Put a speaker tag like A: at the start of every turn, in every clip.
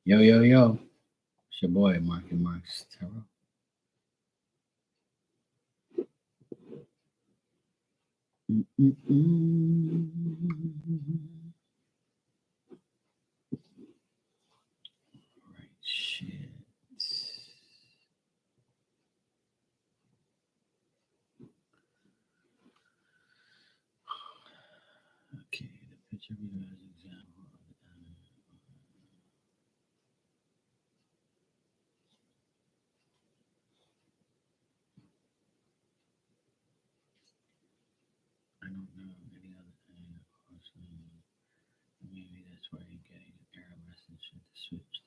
A: Yo, yo, yo. It's your boy, Marky Marks Terrell. Mm-mm-mm. Right, shit. Okay, the picture we got is example. I don't know any other thing. Also, maybe that's why you're getting an error message at the switch.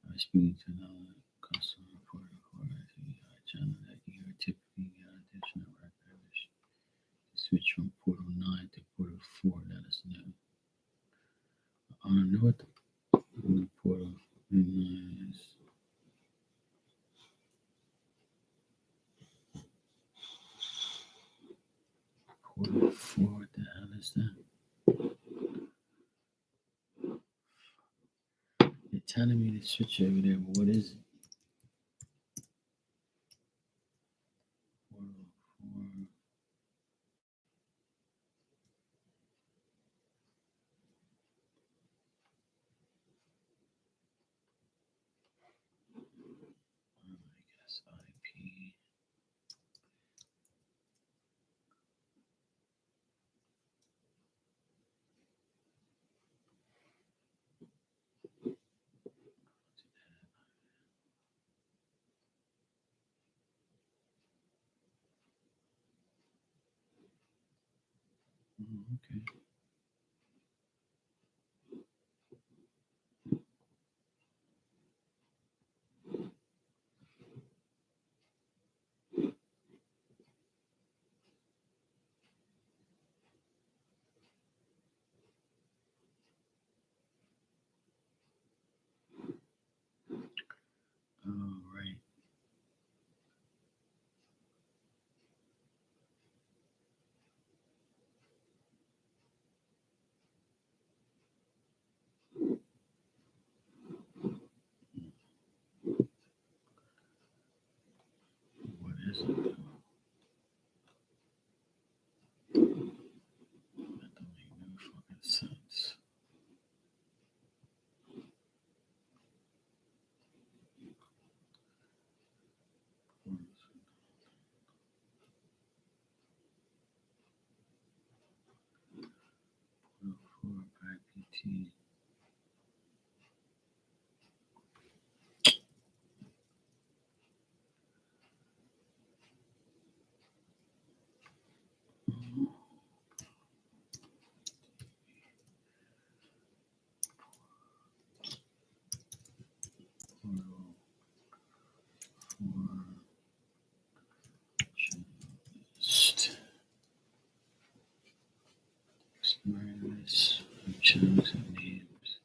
A: I was speaking to another customer reporter for the channel that you are typically get additional records. Switch from portal 9 to portal 4. Let us know. I don't know what the portal 9 is. Portal 4, what the hell is that? They're telling me to switch over there, but what is it? Portal 4. I guess IP. Oh, okay. Oh, right. What is it? That don't make no fucking sense. Portal 4 IPT. Portal 4 checklist. Expiries. Channels and names.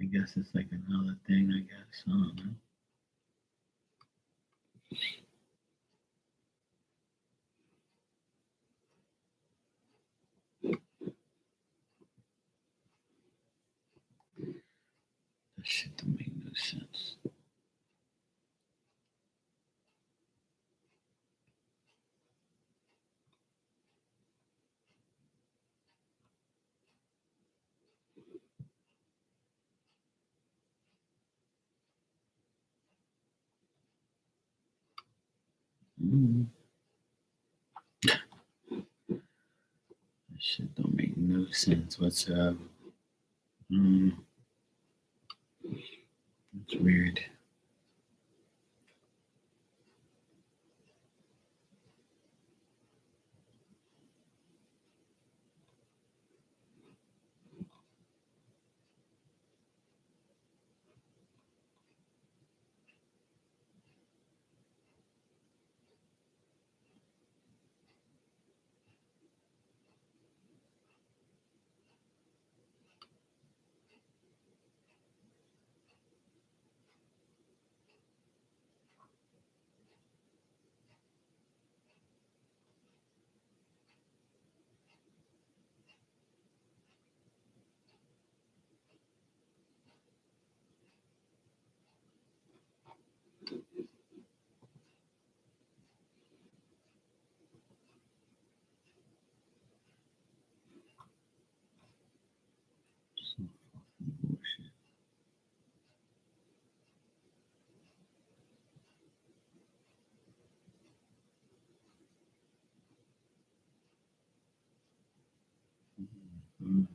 A: I guess it's like another thing, I guess. I don't know. That shit don't make no sense. Mm. That shit don't make no sense whatsoever. Mm. It's weird. Mm.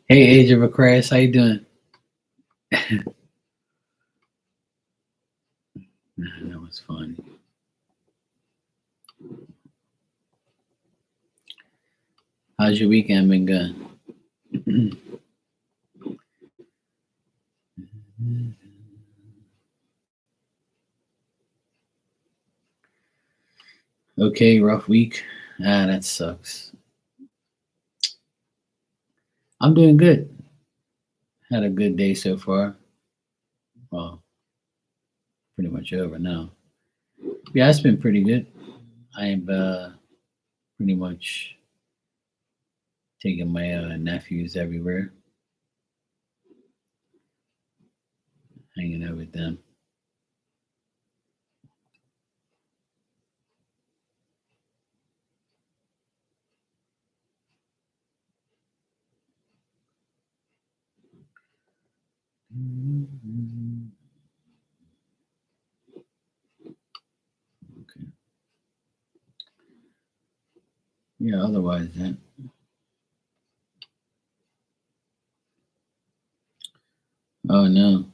A: Hey, Age of Aquarius, how you doing? That was funny. How's your weekend been going? Okay, rough week. Ah, that sucks. I'm doing good. Had a good day so far. Well, pretty much over now. Yeah, it's been pretty good. I'm pretty much taking my nephews everywhere, hanging out with them. Okay. Yeah, otherwise that. Oh no.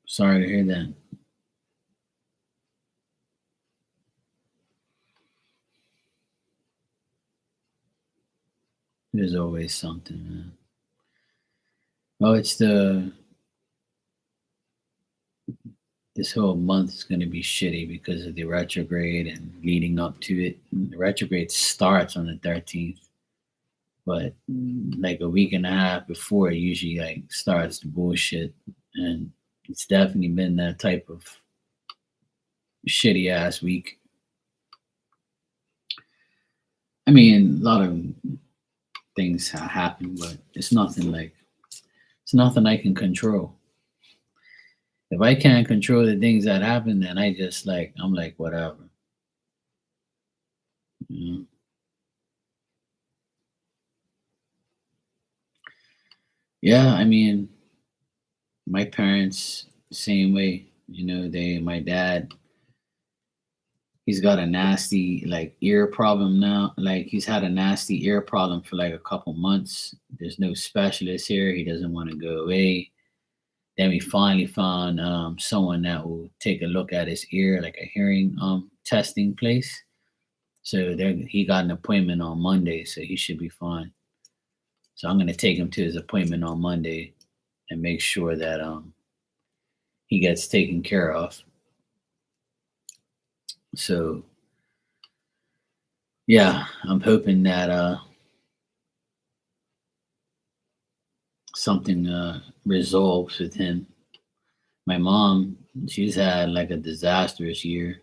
A: Sorry to hear that. There's always something, man. Oh, it's the this whole month is going to be shitty because of the retrograde and leading up to it. The retrograde starts on the 13th, but like a week and a half before, it usually like starts the bullshit, and it's definitely been that type of shitty ass week. I mean, a lot of things happen, but it's nothing I can control. If I can't control the things that happen, then I'm like whatever. You know? Yeah, I mean, my parents same way. You know, my dad, he's got a nasty like ear problem now. Like he's had a nasty ear problem for like a couple months. There's no specialist here. He doesn't want to go away. Then we finally found someone that will take a look at his ear, like a hearing testing place. So there, he got an appointment on Monday, so he should be fine. So I'm gonna take him to his appointment on Monday and make sure that he gets taken care of. So yeah, I'm hoping that something resolves with him. My mom, she's had like a disastrous year.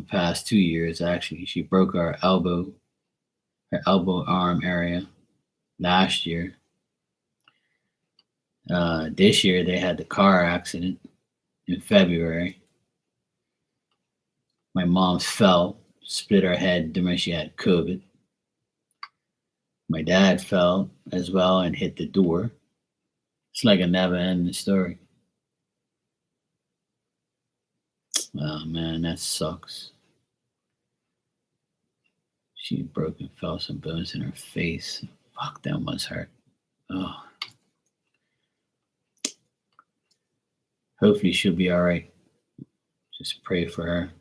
A: Past 2 years actually, she broke her elbow arm area last year. This year they had the car accident in February. My mom fell, split her head during she had COVID. My dad fell as well and hit the door. It's like a never ending story. Oh man, that sucks. She broke and fell some bones in her face. Fuck, that must hurt. Oh, hopefully she'll be all right. Just pray for her.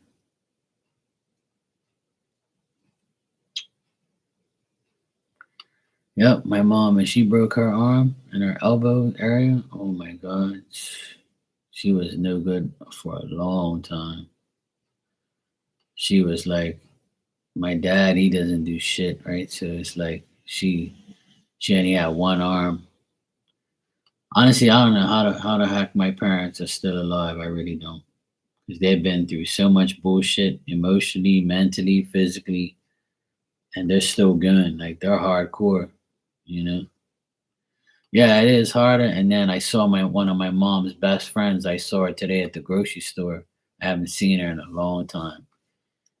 A: Yep, my mom, and she broke her arm and her elbow area. Oh my god, she was no good for a long time. She was like, my dad, he doesn't do shit, right? So it's like she only had one arm. Honestly, I don't know how the heck my parents are still alive. I really don't, because they've been through so much bullshit emotionally, mentally, physically, and they're still going. Like they're hardcore, you know. Yeah, it is harder. And then I saw my one of my mom's best friends. I saw her today at the grocery store. I haven't seen her in a long time.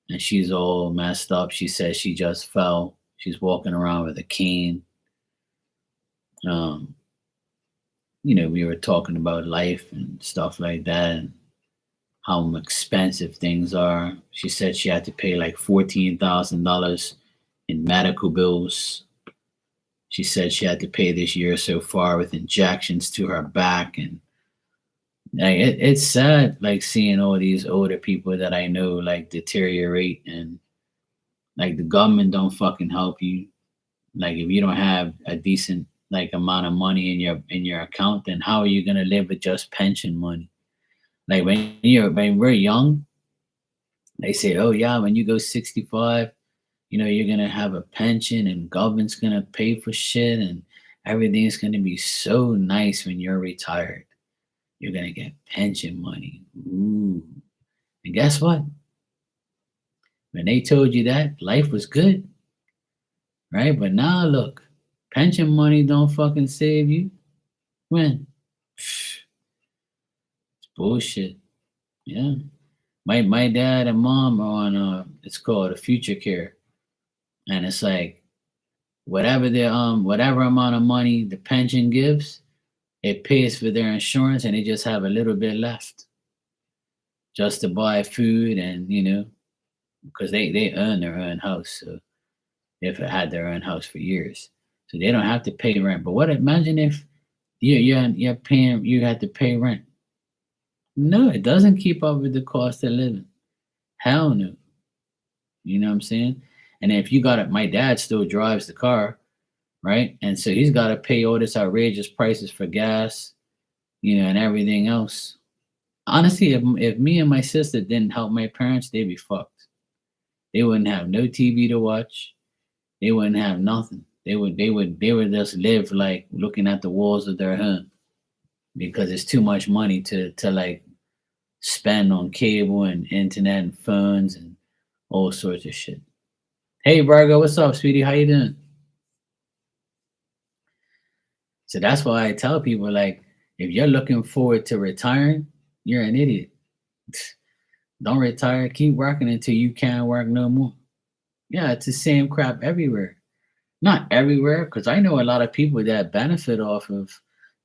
A: And she's all messed up. She says she just fell. She's walking around with a cane. Um, we were talking about life and stuff like that and how expensive things are. She said she had to pay like $14,000 in medical bills. She said she had to pay this year so far with injections to her back, and like it's sad, like seeing all these older people that I know like deteriorate, and like the government don't fucking help you. Like if you don't have a decent like amount of money in your account, then how are you gonna live with just pension money? Like when we're young, they say, oh yeah, when you go 65, you're gonna have a pension and government's gonna pay for shit and everything's gonna be so nice when you're retired. You're gonna get pension money. Ooh. And guess what? When they told you that, life was good, right? But now look, pension money don't fucking save you. When? It's bullshit. Yeah. My dad and mom are on it's called a future care. And it's like whatever amount of money the pension gives, it pays for their insurance and they just have a little bit left just to buy food and because they earn their own house. So they've had their own house for years. So they don't have to pay rent. But what imagine if you're paying you had to pay rent. No, it doesn't keep up with the cost of living. Hell no. You know what I'm saying? And if you got it, my dad still drives the car, right? And so he's got to pay all this outrageous prices for gas, and everything else. Honestly, if me and my sister didn't help my parents, they'd be fucked. They wouldn't have no TV to watch. They wouldn't have nothing. They would just live like looking at the walls of their home because it's too much money to like spend on cable and internet and phones and all sorts of shit. Hey Virgo, what's up, sweetie? How you doing? So that's why I tell people like if you're looking forward to retiring, you're an idiot. Don't retire. Keep working until you can't work no more. Yeah, it's the same crap everywhere. Not everywhere, because I know a lot of people that benefit off of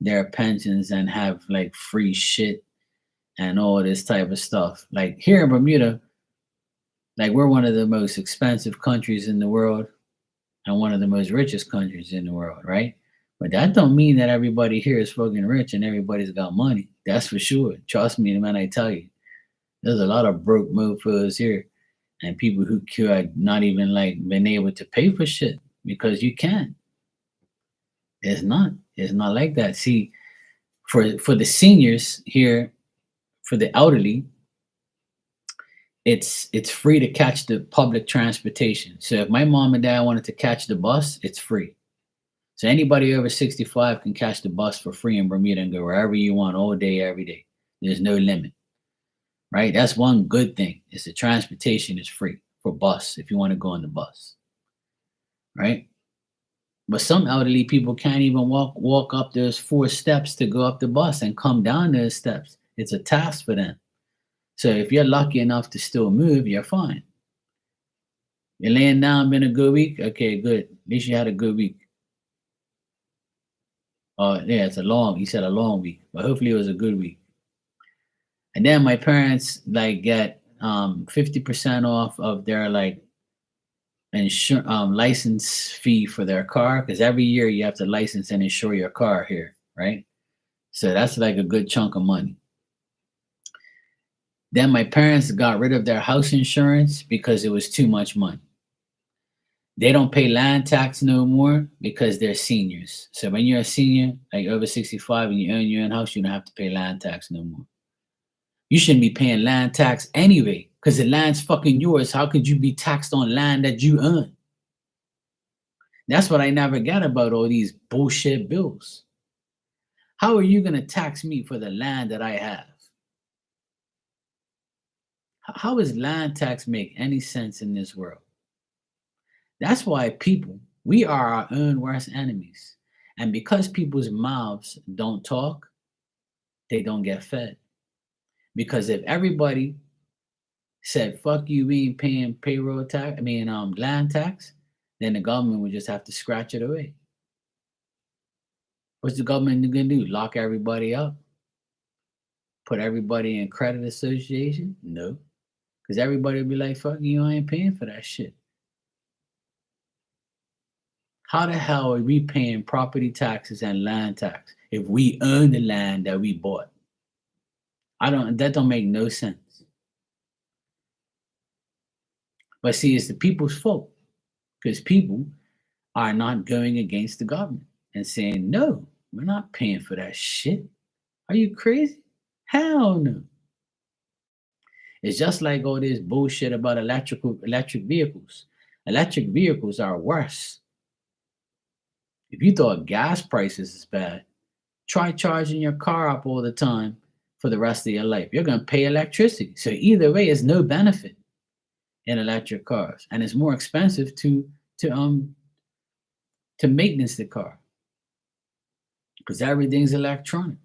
A: their pensions and have like free shit and all this type of stuff. Like here in Bermuda, like we're one of the most expensive countries in the world and one of the most richest countries in the world, right? But that don't mean that everybody here is fucking rich and everybody's got money. That's for sure. Trust me, man, I tell you. There's a lot of broke mofos here and people who could not even like been able to pay for shit because you can't. It's not. It's not like that. See, for the seniors here, for the elderly, it's free to catch the public transportation. So if my mom and dad wanted to catch the bus, it's free. So anybody over 65 can catch the bus for free in Bermuda and go wherever you want all day, every day. There's no limit, right? That's one good thing. Is the transportation is free for bus if you want to go on the bus, right? But some elderly people can't even walk up those 4 steps to go up the bus and come down those steps. It's a task for them. So if you're lucky enough to still move, you're fine. You're laying down, been a good week? Okay, good. At least you had a good week. Oh, yeah, he said a long week, but hopefully it was a good week. And then my parents like get 50% off of their like license fee for their car because every year you have to license and insure your car here, right? So that's like a good chunk of money. Then my parents got rid of their house insurance because it was too much money. They don't pay land tax no more because they're seniors. So when you're a senior, like over 65 and you own your own house, you don't have to pay land tax no more. You shouldn't be paying land tax anyway because the land's fucking yours. How could you be taxed on land that you own? That's what I never get about all these bullshit bills. How are you going to tax me for the land that I have? How does land tax make any sense in this world? That's why people, we are our own worst enemies. And because people's mouths don't talk, they don't get fed. Because if everybody said, fuck you, we ain't paying payroll tax, land tax, then the government would just have to scratch it away. What's the government gonna do? Lock everybody up? Put everybody in credit association? No. Because everybody would be like, fuck you, I ain't paying for that shit. How the hell are we paying property taxes and land tax if we own the land that we bought? That don't make no sense. But see, it's the people's fault because people are not going against the government and saying, no, we're not paying for that shit. Are you crazy? Hell no. It's just like all this bullshit about electric vehicles. Electric vehicles are worse. If you thought gas prices is bad, try charging your car up all the time for the rest of your life. You're going to pay electricity. So either way, it's no benefit in electric cars, and it's more expensive to maintenance the car because everything's electronic,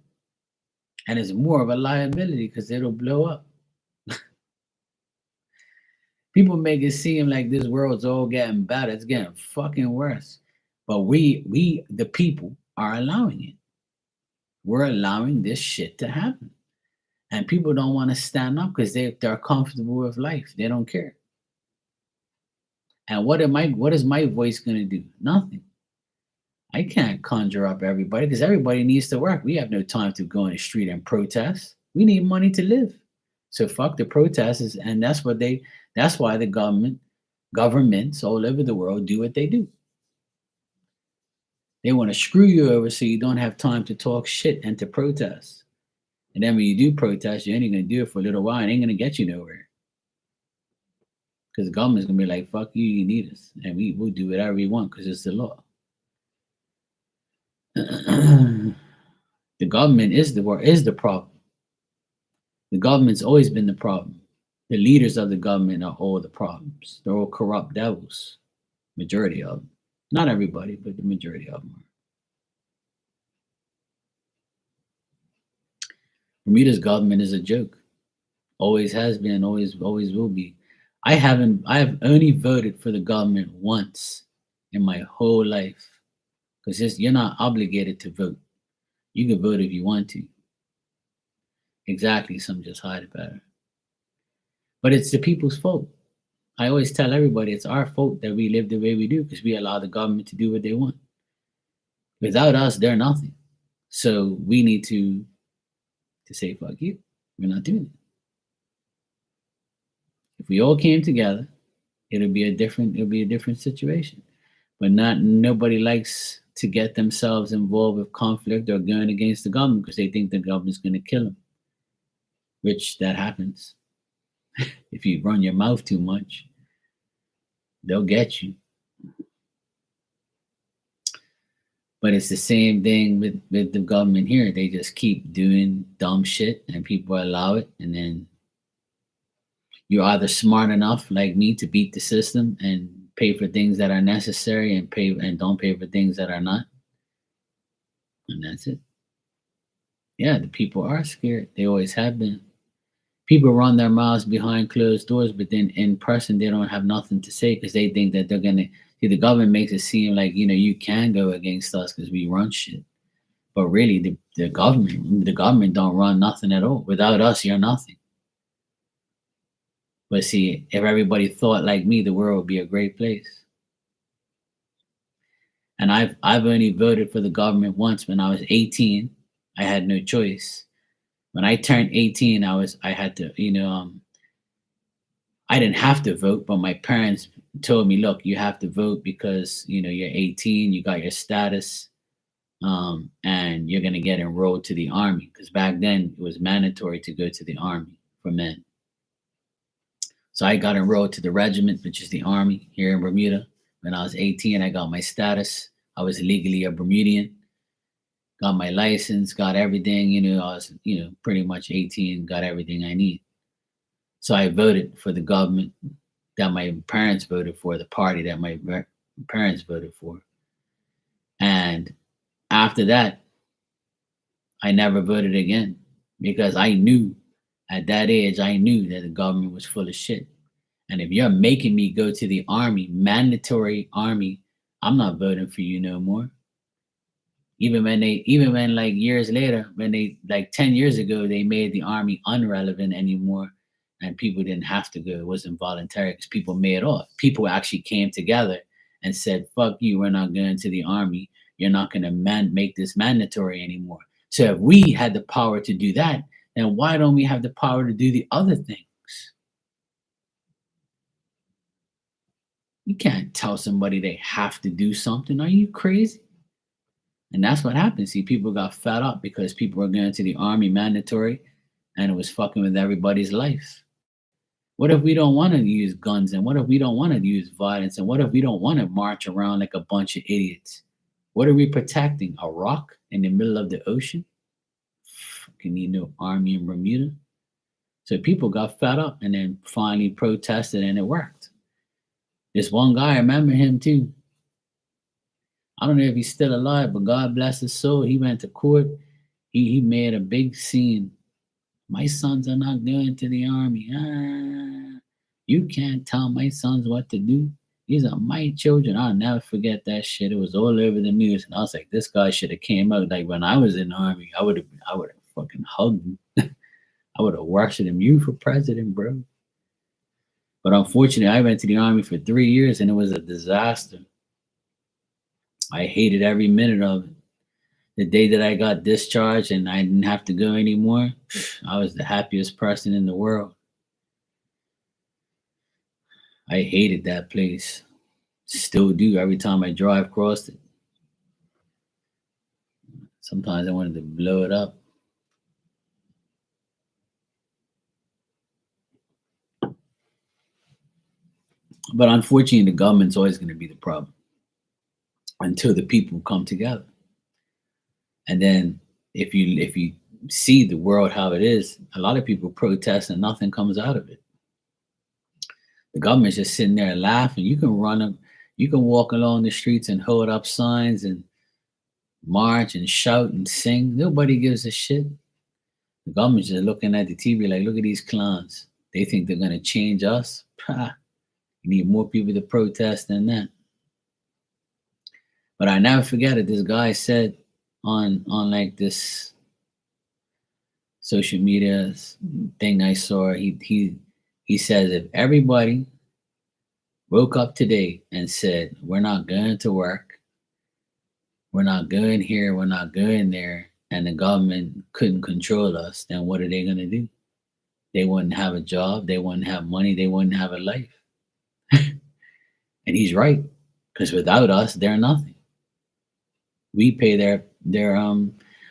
A: and it's more of a liability because it'll blow up. People make it seem like this world's all getting better. It's getting fucking worse. But we the people are allowing it. We're allowing this shit to happen. And people don't want to stand up because they're comfortable with life. They don't care. And what is my voice going to do? Nothing. I can't conjure up everybody because everybody needs to work. We have no time to go in the street and protest. We need money to live. So fuck the protesters, and that's why the governments all over the world do what they do. They want to screw you over so you don't have time to talk shit and to protest. And then when you do protest, you're only going to do it for a little while and ain't going to get you nowhere. Because the government's going to be like, fuck you, you need us. And we'll do whatever we want because it's the law. The government is the problem. The government's always been the problem. The leaders of the government are all the problems. They're all corrupt devils. Majority of them. Not everybody, but the majority of them are. Bermuda's government is a joke. Always has been, always will be. I have only voted for the government once in my whole life. Because you're not obligated to vote. You can vote if you want to. Exactly, some just hide it better. But it's the people's fault. I always tell everybody it's our fault that we live the way we do because we allow the government to do what they want. Without us, they're nothing. So we need to say, fuck you. We're not doing it. If we all came together, it'll be a different situation. But nobody likes to get themselves involved with conflict or going against the government because they think the government's going to kill them. Which that happens. If you run your mouth too much, they'll get you. But it's the same thing with the government here. They just keep doing dumb shit and people allow it. And then you're either smart enough like me to beat the system and pay for things that are necessary and don't pay for things that are not. And that's it. Yeah, the people are scared. They always have been. People run their mouths behind closed doors, but then in person, they don't have nothing to say because they think that they're going to see. The government makes it seem like, you can go against us because we run shit. But really, the government don't run nothing at all. Without us, you're nothing. But see, if everybody thought like me, the world would be a great place. And I've only voted for the government once when I was 18. I had no choice. When I turned 18, I had to, I didn't have to vote, but my parents told me, look, you have to vote because, you're 18, you got your status, and you're going to get enrolled to the army. Because back then it was mandatory to go to the army for men. So I got enrolled to the regiment, which is the army here in Bermuda. When I was 18, I got my status. I was legally a Bermudian. Got my license, got everything, I was, pretty much 18, got everything I need. So I voted for the government that my parents voted for, the party that my parents voted for. And After that, I never voted again because I knew at that age, I knew that the government was full of shit. And if you're making me go to the army, mandatory army, I'm not voting for you no more. Even when like years later, when they like 10 years ago, they made the army unrelevant anymore and people didn't have to go. It wasn't voluntary because people made off. People actually came together and said, fuck you, we're not going to the army. You're not going to make this mandatory anymore. So if we had the power to do that, then why don't we have the power to do the other things? You can't tell somebody they have to do something. Are you crazy? And that's what happened. See, people got fed up because people were going to the army mandatory and it was fucking with everybody's life. What if we don't want to use guns? And what if we don't want to use violence? And what if we don't want to march around like a bunch of idiots? What are we protecting? A rock in the middle of the ocean? Fucking need no army in Bermuda. So people got fed up and then finally protested and it worked. This one guy, I remember him too. I don't know if he's still alive, but God bless his soul. He went to court. He made a big scene. My sons are not going to the army. You can't tell my sons what to do. These are my children. I'll never forget that shit. It was all over the news. And I was like, this guy should have came out. Like when I was in the army, I would have fucking hugged him. I would have worshipped him. You for president, bro. But unfortunately, I went to the army for 3 years and it was a disaster. I hated every minute of it. The day that I got discharged and I didn't have to go anymore, I was the happiest person in the world. I hated that place. Still do every time I drive across it. Sometimes I wanted to blow it up. But unfortunately, the government's always going to be the problem until the people come together. And then if you see the world how it is, a lot of people protest and nothing comes out of it. The government's just sitting there laughing. You can you can walk along the streets and hold up signs and march and shout and sing. Nobody gives a shit. The government's just looking at the TV like, look at these clowns. They think they're gonna change us. You need more people to protest than that. But I never forget it. This guy said on like this social media thing I saw, he says if everybody woke up today and said, we're not going to work, we're not going here, we're not going there, and the government couldn't control us, then what are they going to do? They wouldn't have a job, they wouldn't have money, they wouldn't have a life. And he's right, because without us, they're nothing. We pay their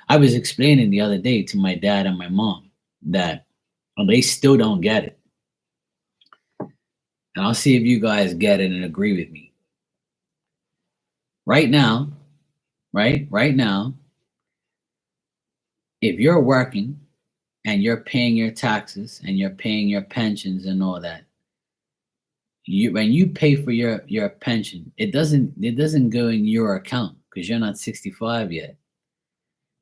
A: I was explaining the other day to my dad and my mom that they still don't get it. And I'll see if you guys get it and agree with me. Right now, right now, if you're working and you're paying your taxes and you're paying your pensions and all that, when you pay for your pension, it doesn't go in your account because you're not 65 yet.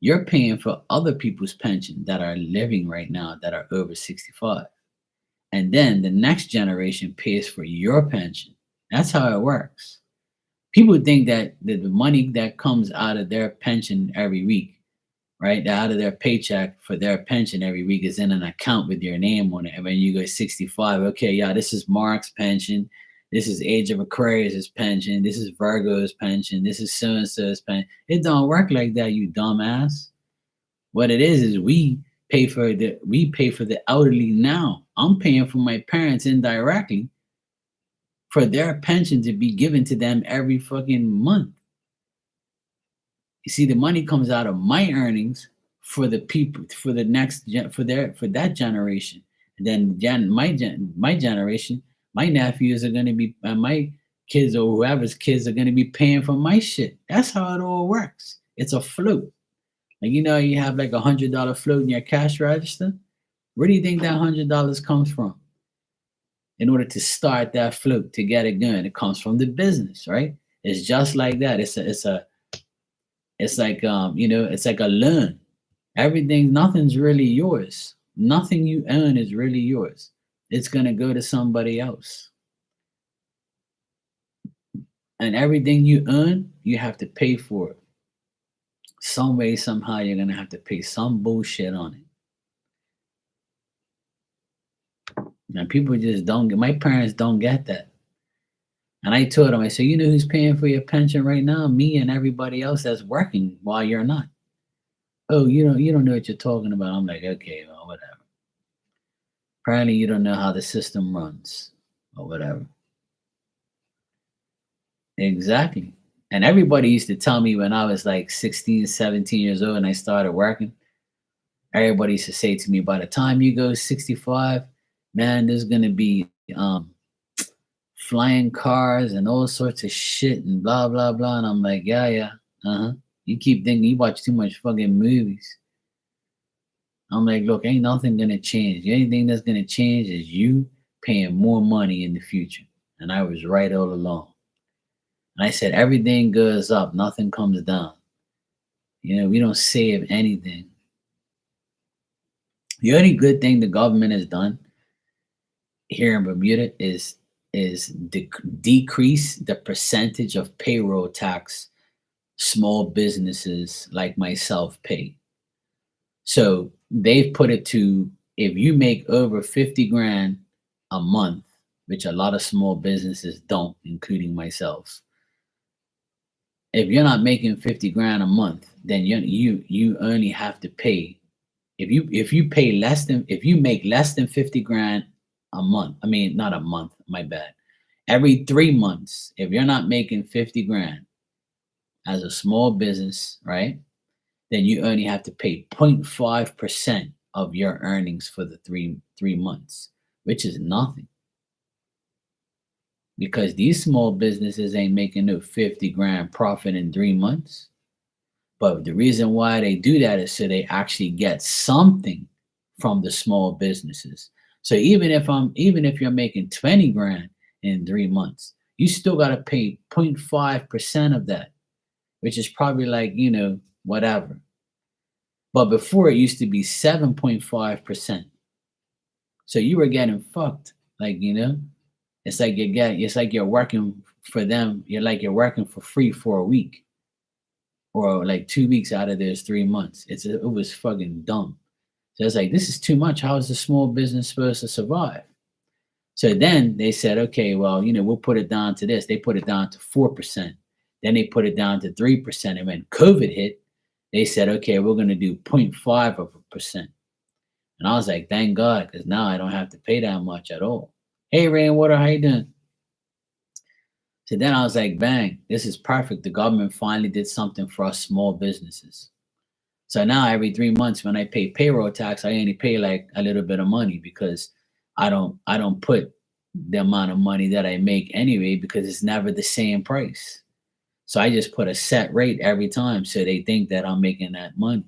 A: You're paying for other people's pension that are living right now that are over 65. And then the next generation pays for your pension. That's how it works. People think that the money that comes out of their pension every week, right, out of their paycheck for their pension every week is in an account with your name on it. And when you go 65, okay, yeah, this is Mark's pension. This is Age of Aquarius' pension. This is Virgo's pension. This is so-and-so's pension. It don't work like that, you dumbass. What it is we pay for the elderly now. I'm paying for my parents indirectly for their pension to be given to them every fucking month. You see, the money comes out of my earnings for the people, for the next for that generation. And then my generation, my nephews are going to be, my kids or whoever's kids are going to be paying for my shit. That's how it all works. It's a float. Like, you have like $100 float in your cash register. Where do you think that $100 comes from? In order to start that float, to get it going, it comes from the business, right? It's just like that. It's a It's like it's like a loan. Nothing's really yours. Nothing you earn is really yours. It's gonna go to somebody else. And everything you earn, you have to pay for it. Some way, somehow, you're gonna have to pay some bullshit on it. And people just don't get. My parents don't get that. And I told them, I said, you know who's paying for your pension right now? Me and everybody else that's working while you're not. Oh, you don't know what you're talking about. I'm like, okay, well, whatever. Apparently, you don't know how the system runs, or whatever. Exactly. And everybody used to tell me when I was like 16, 17 years old and I started working, everybody used to say to me, by the time you go 65, man, there's gonna be flying cars and all sorts of shit and blah blah blah. And I'm like, yeah, yeah, uh-huh. You keep thinking you watch too much fucking movies. I'm like, look, ain't nothing gonna change. The only thing that's gonna change is you paying more money in the future. And I was right all along. And I said, everything goes up, nothing comes down. We don't save anything. The only good thing the government has done here in Bermuda is decrease the percentage of payroll tax small businesses like myself pay. So they've put it to, if you make over 50 grand a month, which a lot of small businesses don't, including myself. If you're not making 50 grand a month, then you only have to pay, if you make less than 50 grand a month, I mean not a month, my bad. Every 3 months, if you're not making 50 grand as a small business, right? Then you only have to pay 0.5% of your earnings for the three months, which is nothing. Because these small businesses ain't making no 50 grand profit in 3 months. But the reason why they do that is so they actually get something from the small businesses. So even if you're making 20 grand in 3 months, you still gotta pay 0.5% of that, which is probably like, whatever. But before it used to be 7.5%. So you were getting fucked. Like, it's like you're working for them. You're working for free for a week or like 2 weeks out of those 3 months. It was fucking dumb. So it's like, this is too much. How is the small business supposed to survive? So then they said, okay, well, we'll put it down to this. They put it down to 4%. Then they put it down to 3%. And when COVID hit, they said, okay, we're going to do 0.5%. And I was like, thank God, because now I don't have to pay that much at all. Hey, Rainwater, how you doing? So then I was like, bang, this is perfect. The government finally did something for us small businesses. So now every 3 months when I pay payroll tax, I only pay like a little bit of money because I don't put the amount of money that I make anyway because it's never the same price. So I just put a set rate every time so they think that I'm making that money.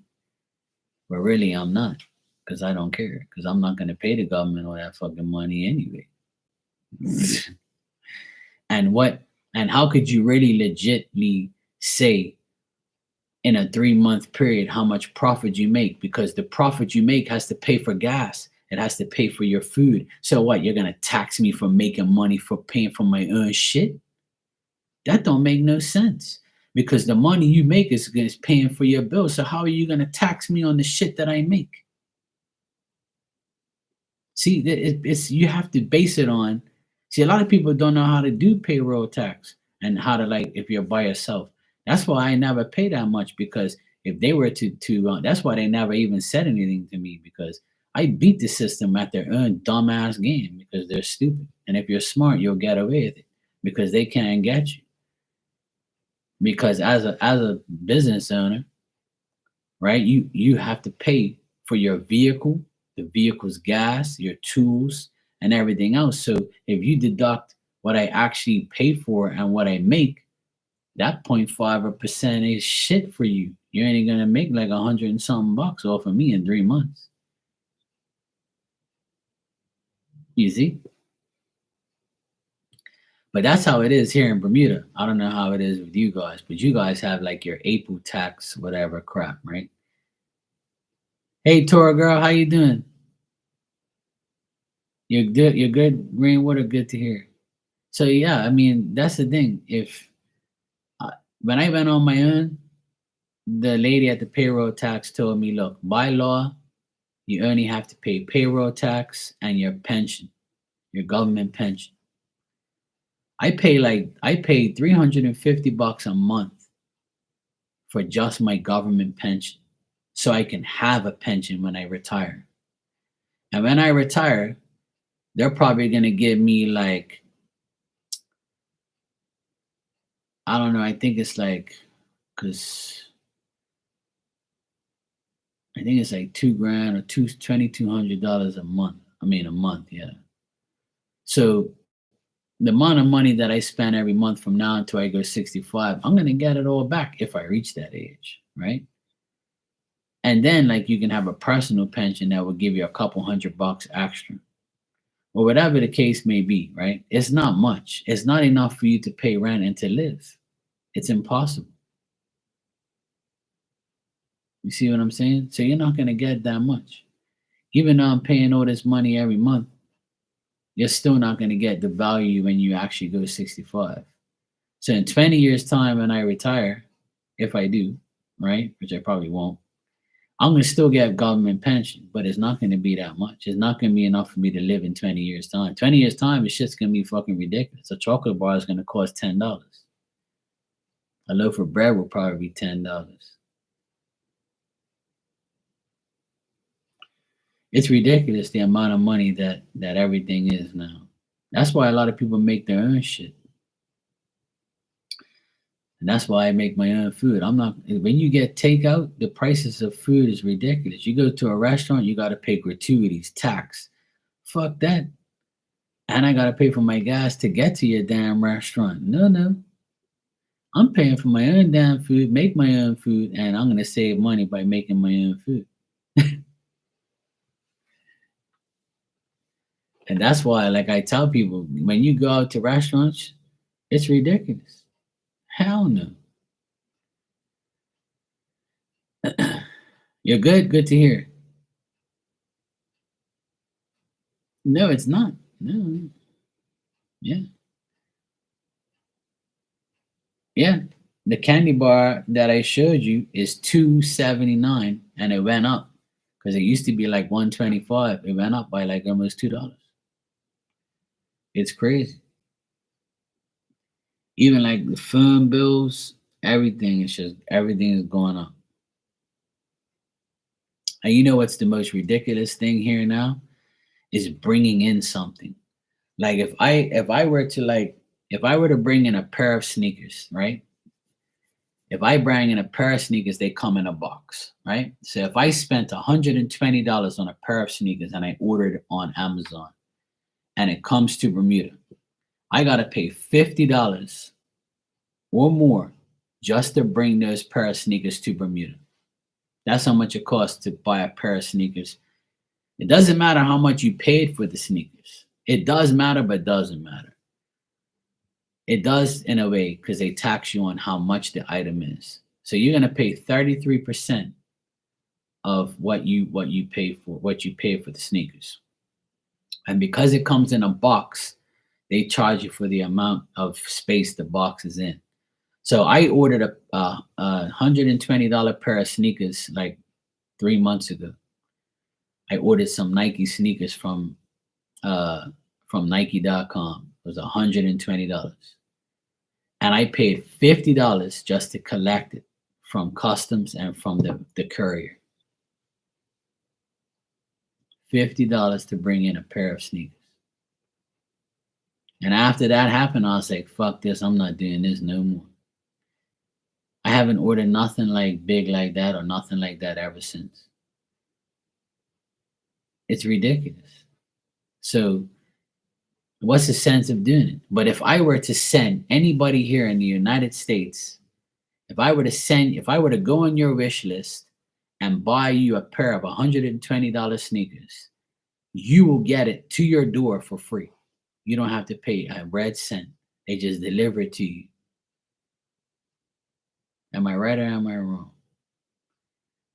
A: But really I'm not, because I don't care, because I'm not going to pay the government all that fucking money anyway. And how could you really legitly say in a 3 month period how much profit you make? Because the profit you make has to pay for gas. It has to pay for your food. So what? You're going to tax me for making money for paying for my own shit? That don't make no sense, because the money you make is paying for your bills. So how are you going to tax me on the shit that I make? See, it's you have to base it on. See, a lot of people don't know how to do payroll tax and how to, like, if you're by yourself. That's why I never pay that much, because if they were to that's why they never even said anything to me, because I beat the system at their own dumbass game because they're stupid. And if you're smart, you'll get away with it because they can't get you. Because as a business owner, right, you have to pay for your vehicle, the vehicle's gas, your tools, and everything else. So if you deduct what I actually pay for and what I make, that 0.5% is shit for you. You're only gonna make like 100 and something bucks off of me in 3 months. You see? But that's how it is here in Bermuda. I don't know how it is with you guys, but you guys have like your April tax, whatever crap, right? Hey, Tora girl, how you doing? You're good. You're good. Rainwater, good to hear. So yeah, I mean that's the thing. If uh, when I went on my own, the lady at the payroll tax told me, look, by law, you only have to pay payroll tax and your pension, your government pension. I paid $350 a month for just my government pension, so I can have a pension when I retire. And when I retire, they're probably gonna give me like, I don't know. I think it's like, cause I think it's like 2 grand or $2,200 a month. I mean a month, yeah. So the amount of money that I spend every month from now until I go 65, I'm gonna get it all back if I reach that age, right? And then like you can have a personal pension that will give you a couple $100 extra, or whatever the case may be, right? It's not much. It's not enough for you to pay rent and to live. It's impossible. You see what I'm saying? So you're not gonna get that much. Even though I'm paying all this money every month, you're still not gonna get the value when you actually go 65. So in 20 years' time when I retire, if I do, right, which I probably won't, I'm gonna still get government pension, but it's not gonna be that much. It's not gonna be enough for me to live in 20 years' time. 20 years' time, it's just gonna be fucking ridiculous. A chocolate bar is gonna cost $10. A loaf of bread will probably be $10. It's ridiculous the amount of money that everything is now. That's why a lot of people make their own shit. And that's why I make my own food. I'm not when you get takeout, the prices of food is ridiculous. You go to a restaurant, you gotta pay gratuities, tax. Fuck that. And I gotta pay for my gas to get to your damn restaurant. No, no. I'm paying for my own damn food, make my own food, and I'm gonna save money by making my own food. And that's why, like I tell people, when you go out to restaurants, it's ridiculous. Hell no. You're good. Good to hear. No, it's not. No. Yeah. Yeah. The candy bar that I showed you is 2.79, and it went up because it used to be like 125. It went up by like almost $2. It's crazy. Even like the phone bills, everything is going up. And you know what's the most ridiculous thing here now is bringing in something. Like if I were to bring in a pair of sneakers, right? If I bring in a pair of sneakers, they come in a box, right? So if I spent $120 on a pair of sneakers and I ordered on Amazon and it comes to Bermuda, I gotta pay $50 or more just to bring those pair of sneakers to Bermuda. That's how much it costs to buy a pair of sneakers. It doesn't matter how much you paid for the sneakers. It does matter, but doesn't matter. It does in a way because they tax you on how much the item is. So you're gonna pay 33% of what you pay for the sneakers. And because it comes in a box, they charge you for the amount of space the box is in. So I ordered a $120 pair of sneakers like 3 months ago. I ordered some Nike sneakers from Nike.com. It was $120. And I paid $50 just to collect it from customs and from the courier. $50 to bring in a pair of sneakers. And after that happened, I was like, fuck this, I'm not doing this no more. I haven't ordered nothing like big like that or nothing like that ever since. It's ridiculous. So what's the sense of doing it? But if I were to send anybody here in the United States, if I were to go on your wish list and buy you a pair of $120 sneakers, you will get it to your door for free. You don't have to pay a red cent. They just deliver it to you. Am I right or am I wrong?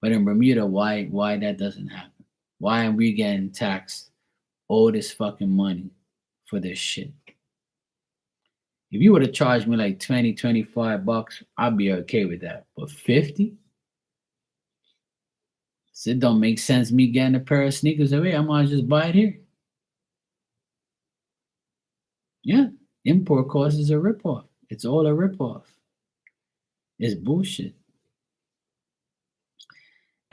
A: But in Bermuda, why that doesn't happen? Why are we getting taxed all this fucking money for this shit? If you would have charged me like 20, $25, I'd be okay with that. But 50? So it don't make sense me getting a pair of sneakers away. I might just buy it here. Yeah. Import cost is a ripoff. It's all a ripoff. It's bullshit.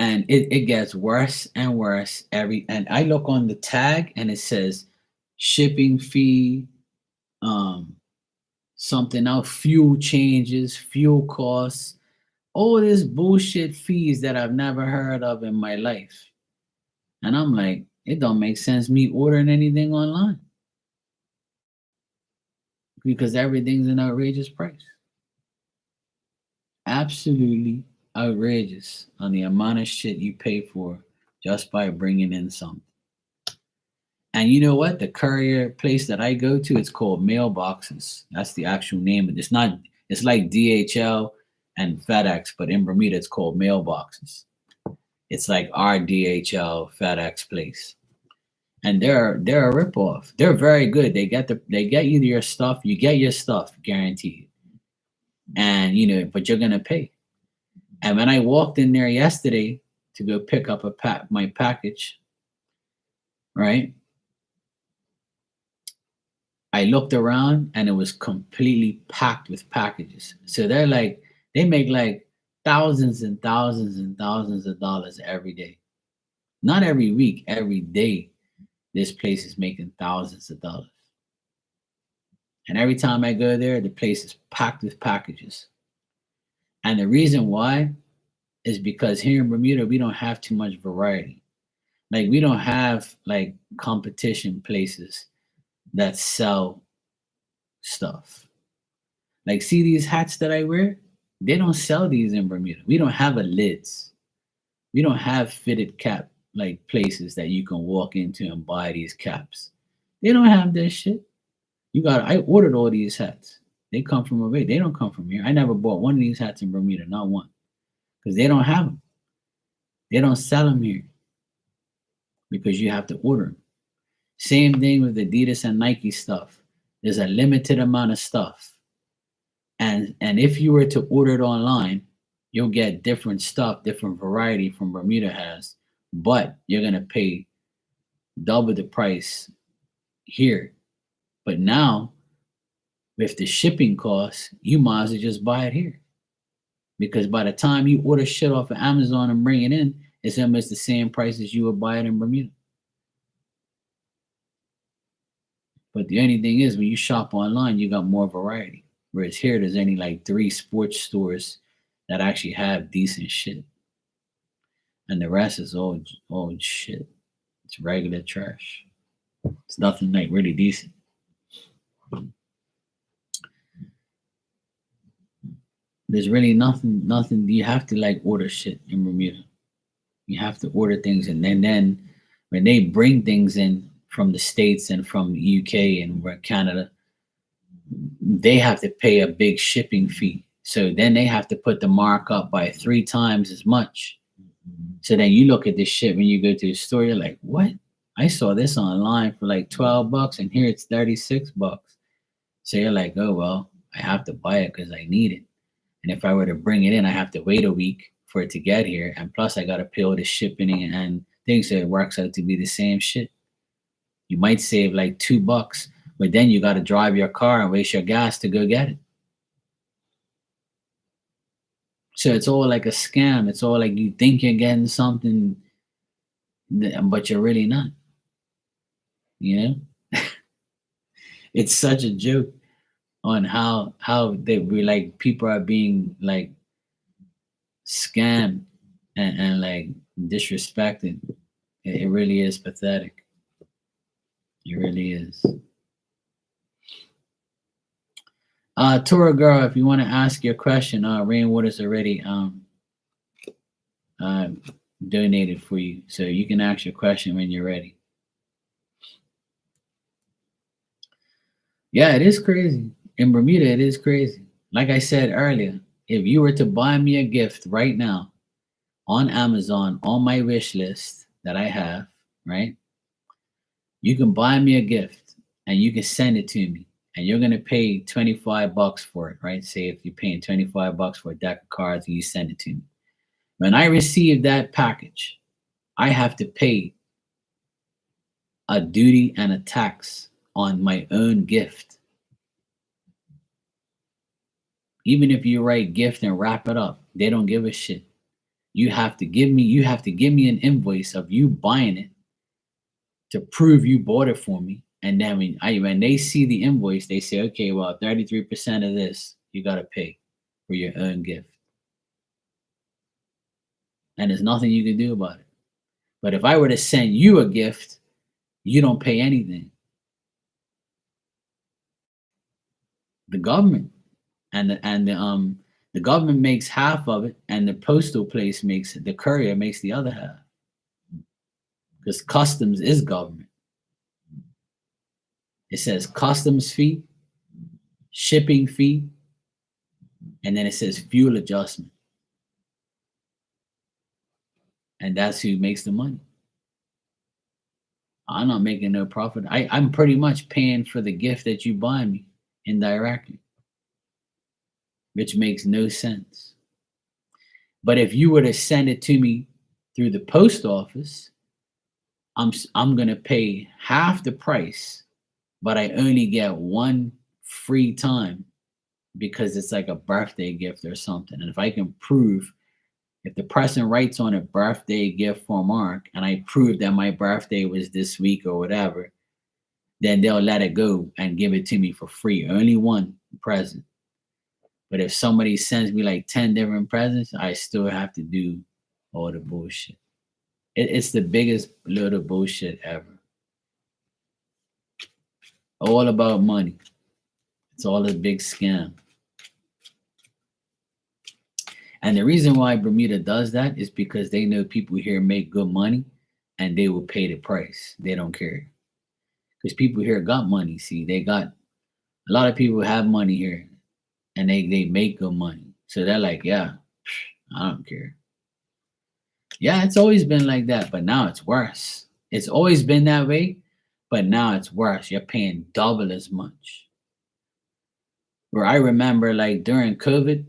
A: And it gets worse and worse and I look on the tag and it says shipping fee, something else, fuel changes, fuel costs, all this bullshit fees that I've never heard of in my life. And I'm like, it don't make sense me ordering anything online because everything's an outrageous price. Absolutely outrageous on the amount of shit you pay for just by bringing in something. And you know what? The courier place that I go to, it's called Mailboxes. That's the actual name. It's not. It's like DHL and FedEx, but in Bermuda, it's called Mailboxes. It's like our DHL FedEx place, and they're a ripoff. They're very good. They get you your stuff. You get your stuff guaranteed, and but you're gonna pay. And when I walked in there yesterday to go pick up my package, right? I looked around and it was completely packed with packages. So they make like thousands and thousands and thousands of dollars every day. Not every week, every day. This place is making thousands of dollars. And every time I go there, the place is packed with packages. And the reason why is because here in Bermuda, we don't have too much variety. Like we don't have like competition places that sell stuff. Like, see these hats that I wear? They don't sell these in Bermuda. We don't have a lids. We don't have fitted cap like places that you can walk into and buy these caps. They don't have this shit. I ordered all these hats. They come from away. They don't come from here. I never bought one of these hats in Bermuda, not one. Because they don't have them. They don't sell them here. Because you have to order them. Same thing with Adidas and Nike stuff. There's a limited amount of stuff. And if you were to order it online, you'll get different stuff, different variety from Bermuda has, but you're going to pay double the price here. But now, with the shipping costs, you might as well just buy it here. Because by the time you order shit off of Amazon and bring it in, it's almost the same price as you would buy it in Bermuda. But the only thing is, when you shop online, you got more variety. Whereas here, there's only like 3 sports stores that actually have decent shit. And the rest is all shit. It's regular trash. It's nothing like really decent. There's really nothing. You have to like order shit in Bermuda. You have to order things, and then when they bring things in from the States and from the UK and Canada, they have to pay a big shipping fee. So then they have to put the mark up by 3 times as much. So then you look at this shit when you go to the store, you're like, what? I saw this online for like $12 and here it's $36. So you're like, oh, well, I have to buy it because I need it. And if I were to bring it in, I have to wait a week for it to get here. And plus I got to pay all the shipping and things. So it works out to be the same shit. You might save like $2, but then you got to drive your car and waste your gas to go get it. So it's all like a scam. It's all like you think you're getting something, but you're really not. You know? It's such a joke on how they were like people are being like scammed and like disrespected. It really is pathetic. It really is. Tora girl, if you want to ask your question, Rainwater's already donated for you, so you can ask your question when you're ready. Yeah, it is crazy. In Bermuda, it is crazy. Like I said earlier, if you were to buy me a gift right now on Amazon on my wish list that I have, right? You can buy me a gift and you can send it to me and you're going to pay $25 for it, right? Say if you're paying $25 for a deck of cards and you send it to me. When I receive that package, I have to pay a duty and a tax on my own gift. Even if you write gift and wrap it up, they don't give a shit. You have to give me an invoice of you buying it to prove you bought it for me. And then when they see the invoice, they say, okay, well, 33% of this you gotta pay for your own gift. And there's nothing you can do about it. But if I were to send you a gift, you don't pay anything. The government the government makes half of it, and the postal place the courier makes the other half. Because customs is government. It says customs fee, shipping fee, and then it says fuel adjustment. And that's who makes the money. I'm not making no profit. I'm pretty much paying for the gift that you buy me indirectly, which makes no sense. But if you were to send it to me through the post office, I'm gonna pay half the price, but I only get one free time because it's like a birthday gift or something. And if I can prove, if the person writes on a birthday gift for Mark and I prove that my birthday was this week or whatever, then they'll let it go and give it to me for free. Only one present. But if somebody sends me like 10 different presents, I still have to do all the bullshit. It's the biggest load of bullshit ever. All about money. It's all a big scam. And the reason why Bermuda does that is because they know people here make good money and they will pay the price. They don't care. Because people here got money. See, they got a lot of people have money here and they make good money. So they're like, yeah, I don't care. Yeah, it's always been like that, but now it's worse. It's always been that way, but now it's worse. You're paying double as much. Where I remember like during COVID,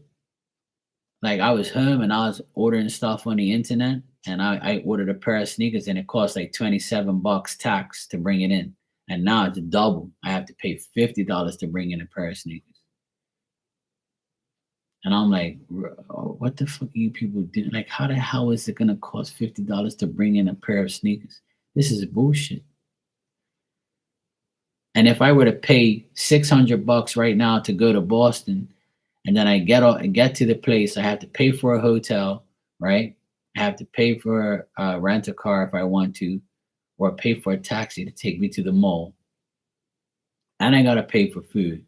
A: like I was home and I was ordering stuff on the internet and I ordered a pair of sneakers and it cost like $27 tax to bring it in. And now it's double. I have to pay $50 to bring in a pair of sneakers. And I'm like, what the fuck are you people doing? Like, how the hell is it gonna cost $50 to bring in a pair of sneakers? This is bullshit. And if I were to pay $600 right now to go to Boston, and then I get to the place, I have to pay for a hotel, right? I have to pay for a rent a car if I want to, or pay for a taxi to take me to the mall. And I gotta pay for food.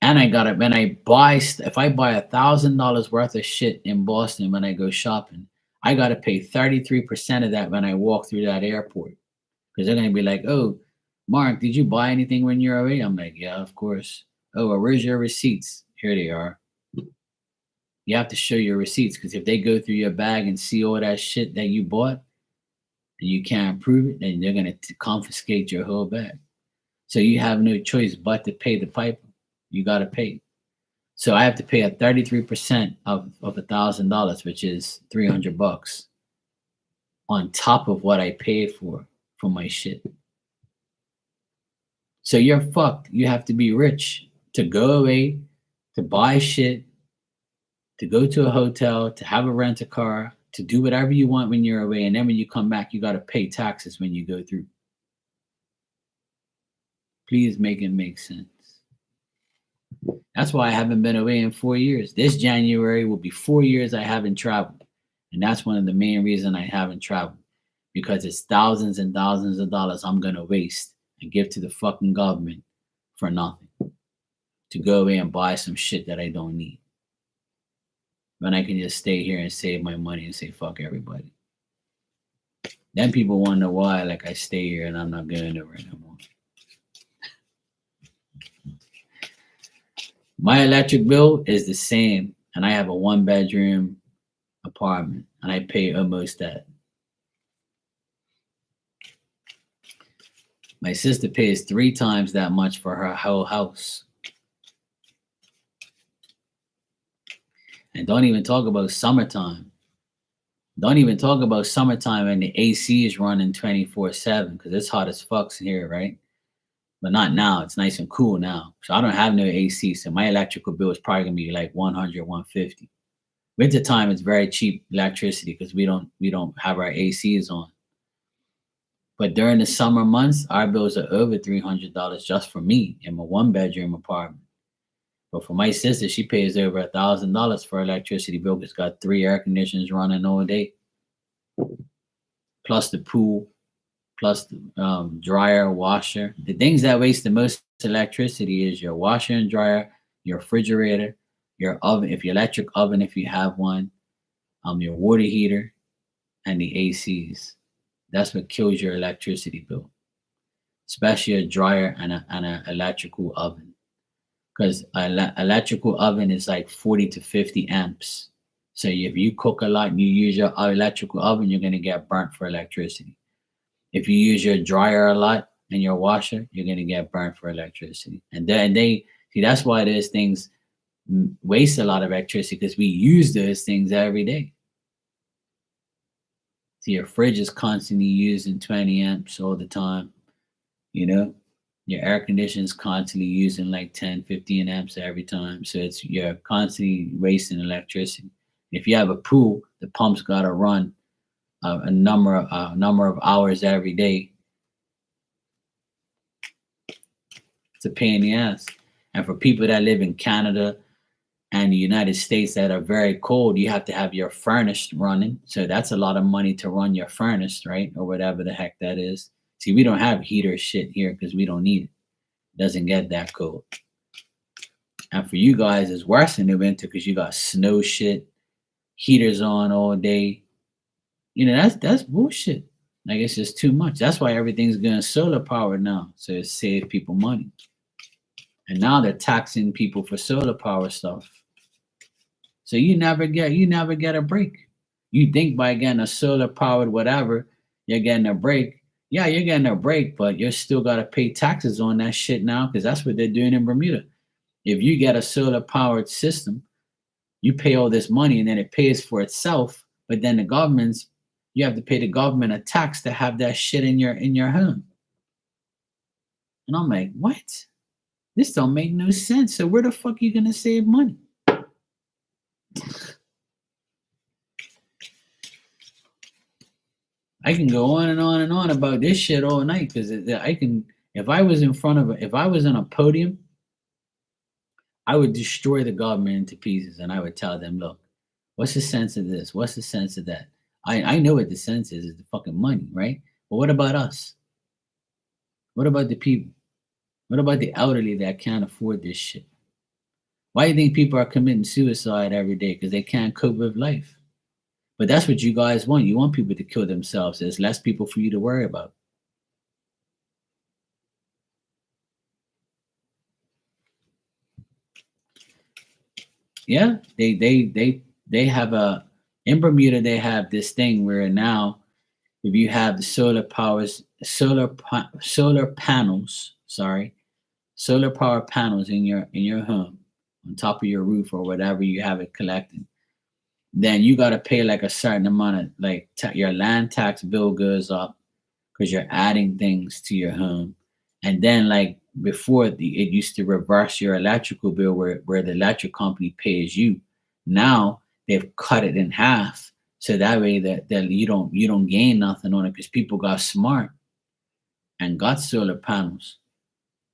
A: And I gotta if I buy $1,000 worth of shit in Boston when I go shopping, I gotta pay 33% of that when I walk through that airport. Because they're gonna be like, oh, Mark, did you buy anything when you're away? I'm like, yeah, of course. Oh, well, where's your receipts? Here they are. You have to show your receipts because if they go through your bag and see all that shit that you bought and you can't prove it, then they're going to confiscate your whole bag. So you have no choice but to pay the piper. You got to pay. So I have to pay a 33% of $1,000, which is $300 on top of what I paid for my shit. So you're fucked. You have to be rich to go away, to buy shit, to go to a hotel, to have a rent a car, to do whatever you want when you're away. And then when you come back, you got to pay taxes when you go through. Please make it make sense. That's why I haven't been away in 4 years. This January will be 4 years I haven't traveled. And that's one of the main reasons I haven't traveled. Because it's thousands and thousands of dollars I'm going to waste and give to the fucking government for nothing. To go away and buy some shit that I don't need. When I can just stay here and save my money and say fuck everybody. Then people wonder why like I stay here and I'm not going nowhere no more. My electric bill is the same, and I have a 1 bedroom apartment, and I pay almost that. My sister pays 3 times that much for her whole house. And don't even talk about summertime. Don't even talk about summertime and the AC is running 24/7 because it's hot as fucks here, right? But not now. It's nice and cool now. So I don't have no AC. So my electrical bill is probably gonna be like 100, 150. Winter time, it's very cheap electricity because we don't have our ACs on. But during the summer months, our bills are over $300 just for me in my 1 bedroom apartment. But for my sister, she pays over $1,000 for electricity bill. It's got 3 air conditioners running all day, plus the pool, plus the dryer, washer. The things that waste the most electricity is your washer and dryer, your refrigerator, your oven, if your electric oven, if you have one, your water heater, and the ACs. That's what kills your electricity bill, especially a dryer and an electrical oven. Because an electrical oven is like 40 to 50 amps. So if you cook a lot and you use your electrical oven, you're going to get burnt for electricity. If you use your dryer a lot and your washer, you're going to get burnt for electricity. And then they see that's why those things waste a lot of electricity because we use those things every day. So your fridge is constantly using 20 amps all the time, you know? Your air conditioner is constantly using like 10, 15 amps every time. So you're constantly wasting electricity. If you have a pool, the pump's got to run a number of hours every day. It's a pain in the ass. And for people that live in Canada and the United States that are very cold, you have to have your furnace running. So that's a lot of money to run your furnace, right? Or whatever the heck that is. See, we don't have heater shit here because we don't need it. It doesn't get that cold. And for you guys, it's worse in the winter because you got snow shit, heaters on all day. You know, that's bullshit. Like it's just too much. That's why everything's going solar power now. So it saves people money. And now they're taxing people for solar power stuff. So you never get a break. You think by getting a solar powered whatever, you're getting a break. Yeah, you're getting a break, but you're still gotta pay taxes on that shit now because that's what they're doing in Bermuda. If you get a solar powered system, you pay all this money and then it pays for itself, but then you have to pay the government a tax to have that shit in your home. And I'm like, what? This don't make no sense. So where the fuck are you gonna save money? I can go on and on and on about this shit all night because I can. If I was on a podium, I would destroy the government into pieces, and I would tell them, "Look, what's the sense of this? What's the sense of that? I know what the sense is the fucking money, right? But what about us? What about the people? What about the elderly that can't afford this shit? Why do you think people are committing suicide every day? Because they can't cope with life. But that's what you guys want. You want people to kill themselves. There's less people for you to worry about. Yeah, they have a in Bermuda they have this thing where now if you have the solar panels, sorry, solar power panels in your home on top of your roof or whatever you have it collecting, then you got to pay like a certain amount of like your land tax bill goes up because you're adding things to your home. And then like before it used to reverse your electrical bill where the electric company pays you. Now they've cut it in half. So that way that you don't gain nothing on it because people got smart and got solar panels.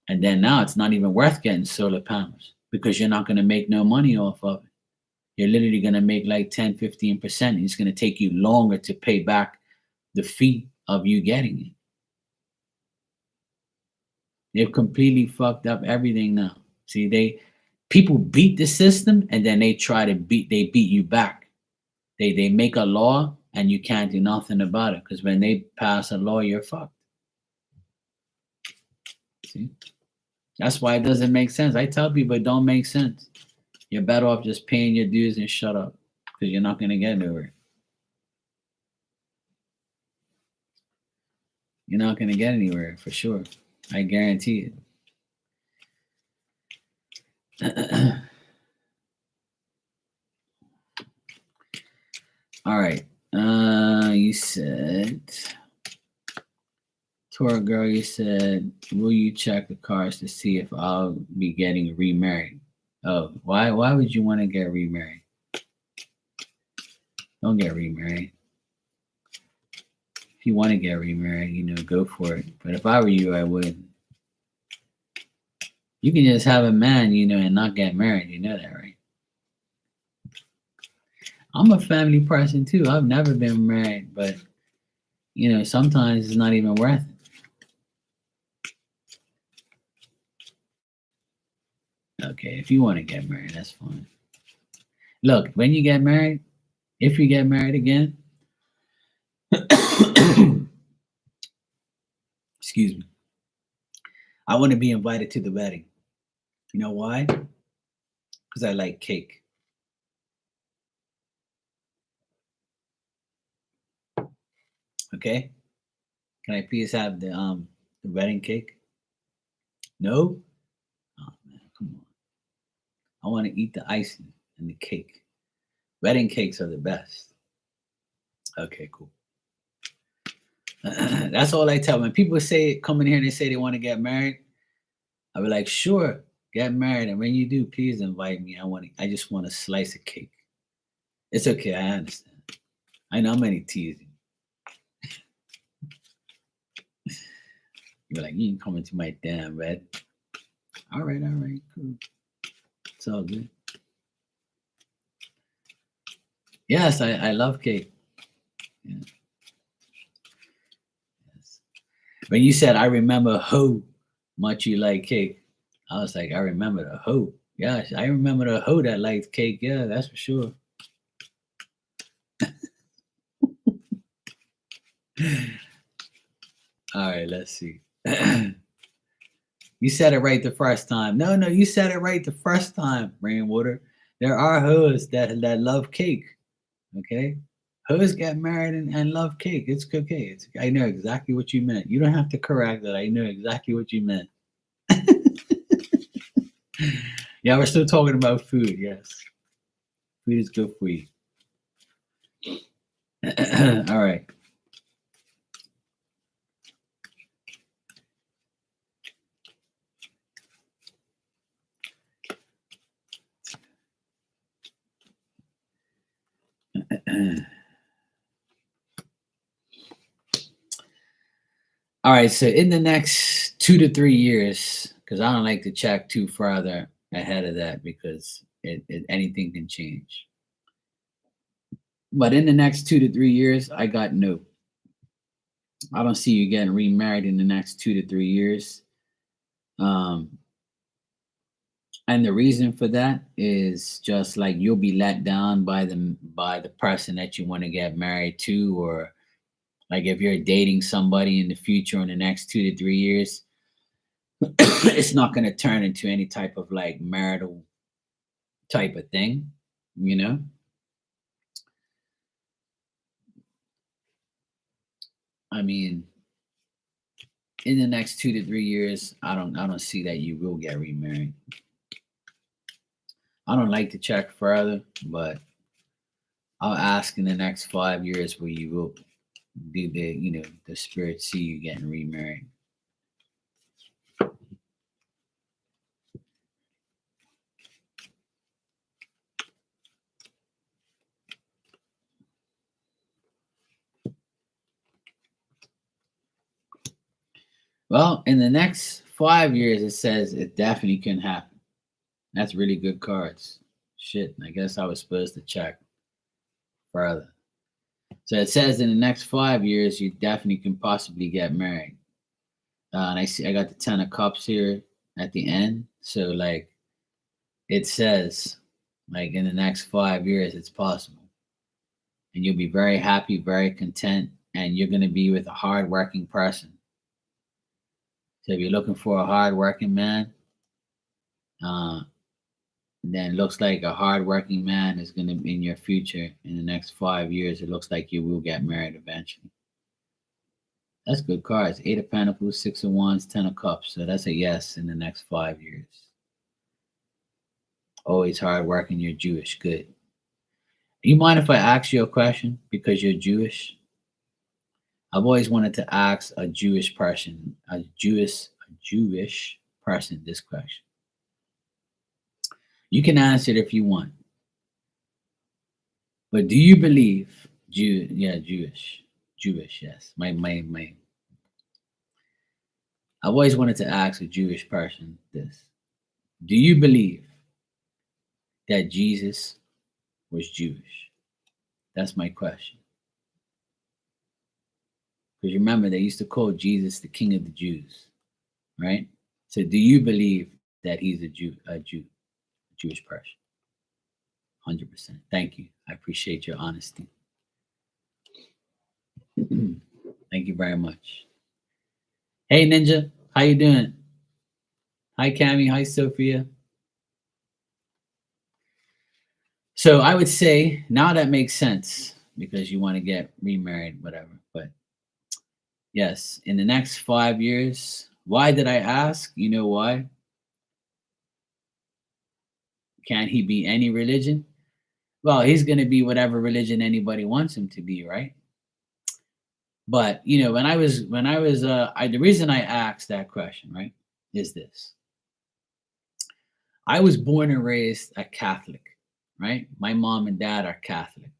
A: And then now it's not even worth getting solar panels because you're not going to make no money off of it. You're literally going to make like 10, 15%. It's going to take you longer to pay back the fee of you getting it. They've completely fucked up everything now. See, people beat the system and then they beat you back. They make a law and you can't do nothing about it because when they pass a law, you're fucked. See? That's why it doesn't make sense. I tell people it don't make sense. You're better off just paying your dues and shut up because you're not going to get nowhere. You're not going to get anywhere for sure. I guarantee it. All right. You said, Tora girl, you said, will you check the cards to see if I'll be getting remarried? Oh, why would you want to get remarried? Don't get remarried. If you want to get remarried, go for it. But if I were you, I wouldn't. You can just have a man, and not get married. You know that, right? I'm a family person too. I've never been married, but sometimes it's not even worth it. Okay, if you want to get married, that's fine. Look, when you get married, if you get married again, excuse me, I want to be invited to the wedding. You know why? Because I like cake. Okay? Can I please have the wedding cake? No? Oh man, come on. I want to eat the icing and the cake. Wedding cakes are the best. Okay, cool. That's all I tell. When people come in here and they say they want to get married, I'll be like, sure, get married. And when you do, please invite me. I just want a slice of cake. It's okay, I understand. I know I'm only teasing. You're like, you can come into my damn bed. All right, cool. It's all good. Yes, I love cake. Yeah. Yes. When you said, I remember how much you like cake, I was like, I remember the hoe. Yes, I remember the hoe that likes cake. Yeah, that's for sure. All right, let's see. You said it right the first time. No, you said it right the first time, Rainwater. There are hoes that love cake. Okay? Hoes get married and love cake. It's okay. I know exactly what you meant. You don't have to correct that. I know exactly what you meant. Yeah, we're still talking about food. Yes. Food is good for you. All right. All right, so in the next 2 to 3 years, because I don't like to check too farther ahead of that because anything can change. But in the next 2 to 3 years, I got no. I don't see you getting remarried in the next 2 to 3 years. Um, and the reason for that is just like you'll be let down by the person that you want to get married to, or like if you're dating somebody in the future in the next 2 to 3 years, it's not going to turn into any type of like marital type of thing, you know. I mean, in the next 2 to 3 years, I don't see that you will get remarried. I don't like to check further, but I'll ask in the next 5 years where you will do the spirit see you getting remarried. Well, in the next 5 years, it says it definitely can happen. That's really good cards. Shit, I guess I was supposed to check further. So it says in the next 5 years, you definitely can possibly get married. And I got the 10 of Cups here at the end. So like it says, like in the next 5 years, it's possible, and you'll be very happy, very content, and you're going to be with a hardworking person. So if you're looking for a hardworking man, Uh, then looks like a hardworking man is going to be in your future in the next 5 years. It looks like you will get married eventually. That's good cards. Eight of Pentacles, Six of Wands, Ten of Cups. So that's a yes in the next 5 years. Always hardworking. You're Jewish. Good. You mind if I ask you a question because you're Jewish? I've always wanted to ask a Jewish person, a Jewish person this question. You can answer it if you want. But do you believe Jewish. Jewish, yes. My I've always wanted to ask a Jewish person this. Do you believe that Jesus was Jewish? That's my question. Because remember, they used to call Jesus the King of the Jews, right? So do you believe that he's a Jewish person? 100%. Thank you. I appreciate your honesty. Thank you very much. Hey Ninja, how you doing? Hi Cami, hi Sophia. So I would say now that makes sense because you want to get remarried, whatever. But yes, in the next 5 years, why did I ask? You know why? Can he be any religion? Well, he's going to be whatever religion anybody wants him to be, right? But you know, the reason I asked that question, right, is this. I was born and raised a Catholic, right? My mom and dad are Catholic.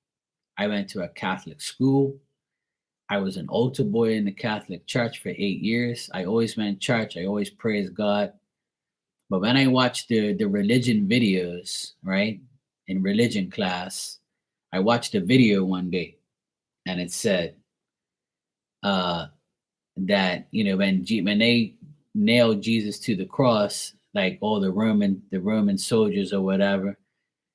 A: I went to a Catholic school. I was an altar boy in the Catholic church for 8 years. I always went to church. I always praised God. But when I watched the religion videos, right, in religion class, I watched a video one day, and it said uh, that when they nailed Jesus to the cross, like all the Roman soldiers or whatever,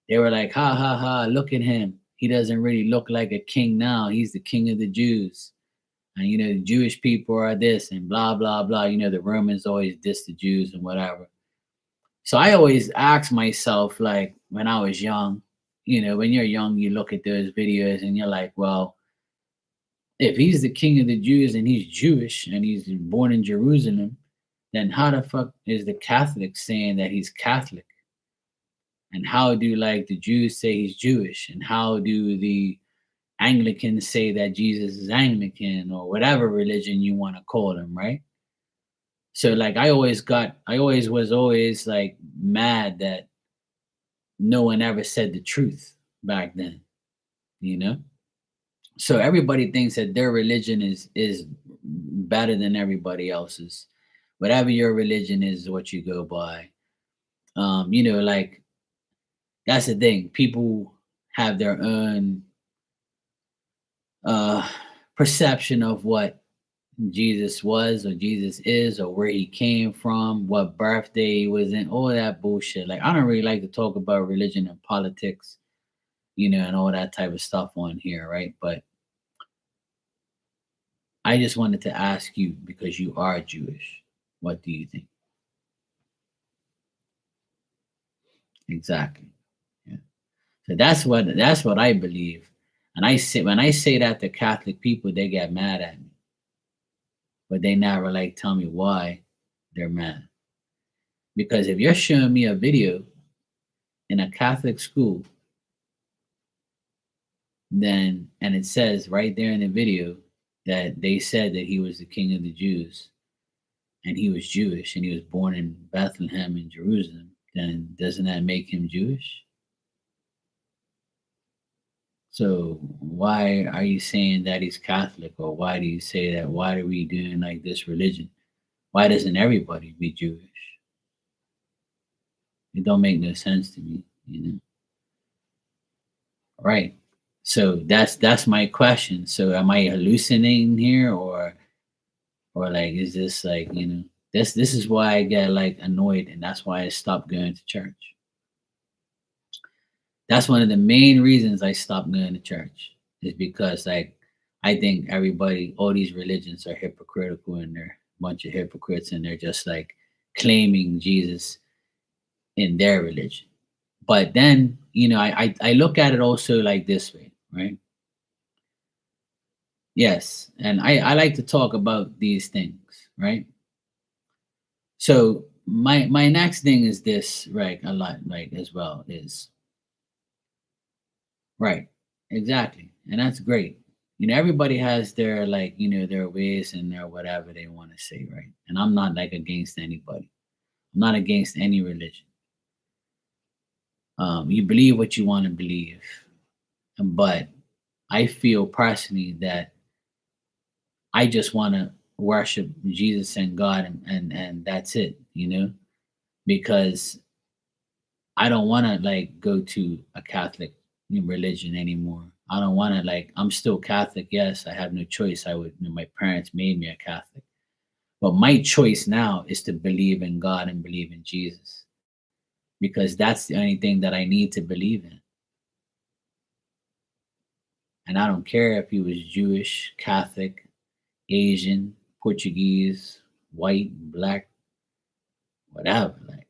A: they were like, ha ha ha, look at him. He doesn't really look like a king now. He's the king of the Jews. And the Jewish people are this and blah blah blah. The Romans always diss the Jews and whatever. So I always ask myself, like when I was young, when you're young, you look at those videos and you're like, well, if he's the king of the Jews and he's Jewish and he's born in Jerusalem, then how the fuck is the Catholic saying that he's Catholic? And how do like the Jews say he's Jewish? And how do the Anglicans say that Jesus is Anglican or whatever religion you want to call him, right? So like I always was always like mad that no one ever said the truth back then, you know? So everybody thinks that their religion is better than everybody else's. Whatever your religion is what you go by. Like that's the thing. People have their own uh perception of what Jesus was or Jesus is or where he came from, what birthday he was in, all that bullshit. Like I don't really like to talk about religion and politics, and all that type of stuff on here, right? But I just wanted to ask you because you are Jewish. What do you think? Exactly. Yeah. So that's what I believe. And I say when I say that to Catholic people, they get mad at me. But they never like tell me why they're mad. Because if you're showing me a video in a Catholic school, then and it says right there in the video that they said that he was the king of the Jews and he was Jewish and he was born in Bethlehem in Jerusalem, then doesn't that make him Jewish? So why are you saying that he's Catholic, or why do you say that? Why are we doing like this religion? Why doesn't everybody be Jewish? It don't make no sense to me. Right. So that's my question. So am I hallucinating here, or like is this like this is why I get like annoyed, and that's why I stopped going to church. That's one of the main reasons I stopped going to church is because like I think all these religions are hypocritical and they're a bunch of hypocrites and they're just like claiming Jesus in their religion. But then, I look at it also like this way, right? Yes, and I like to talk about these things, right? So my next thing is this, right? A lot, right, as well is right, exactly, and that's great. Everybody has their, like, their ways and their whatever they want to say, right? And I'm not like against anybody. I'm not against any religion. You believe what you want to believe, but I feel personally that I just want to worship Jesus and God, and that's it, because I don't want to like go to a Catholic religion anymore. I don't want to, like, I'm still Catholic. Yes, I have no choice. I would, my parents made me a Catholic. But my choice now is to believe in God and believe in Jesus, because that's the only thing that I need to believe in. And I don't care if he was Jewish, Catholic, Asian, Portuguese, white, black, whatever. Like,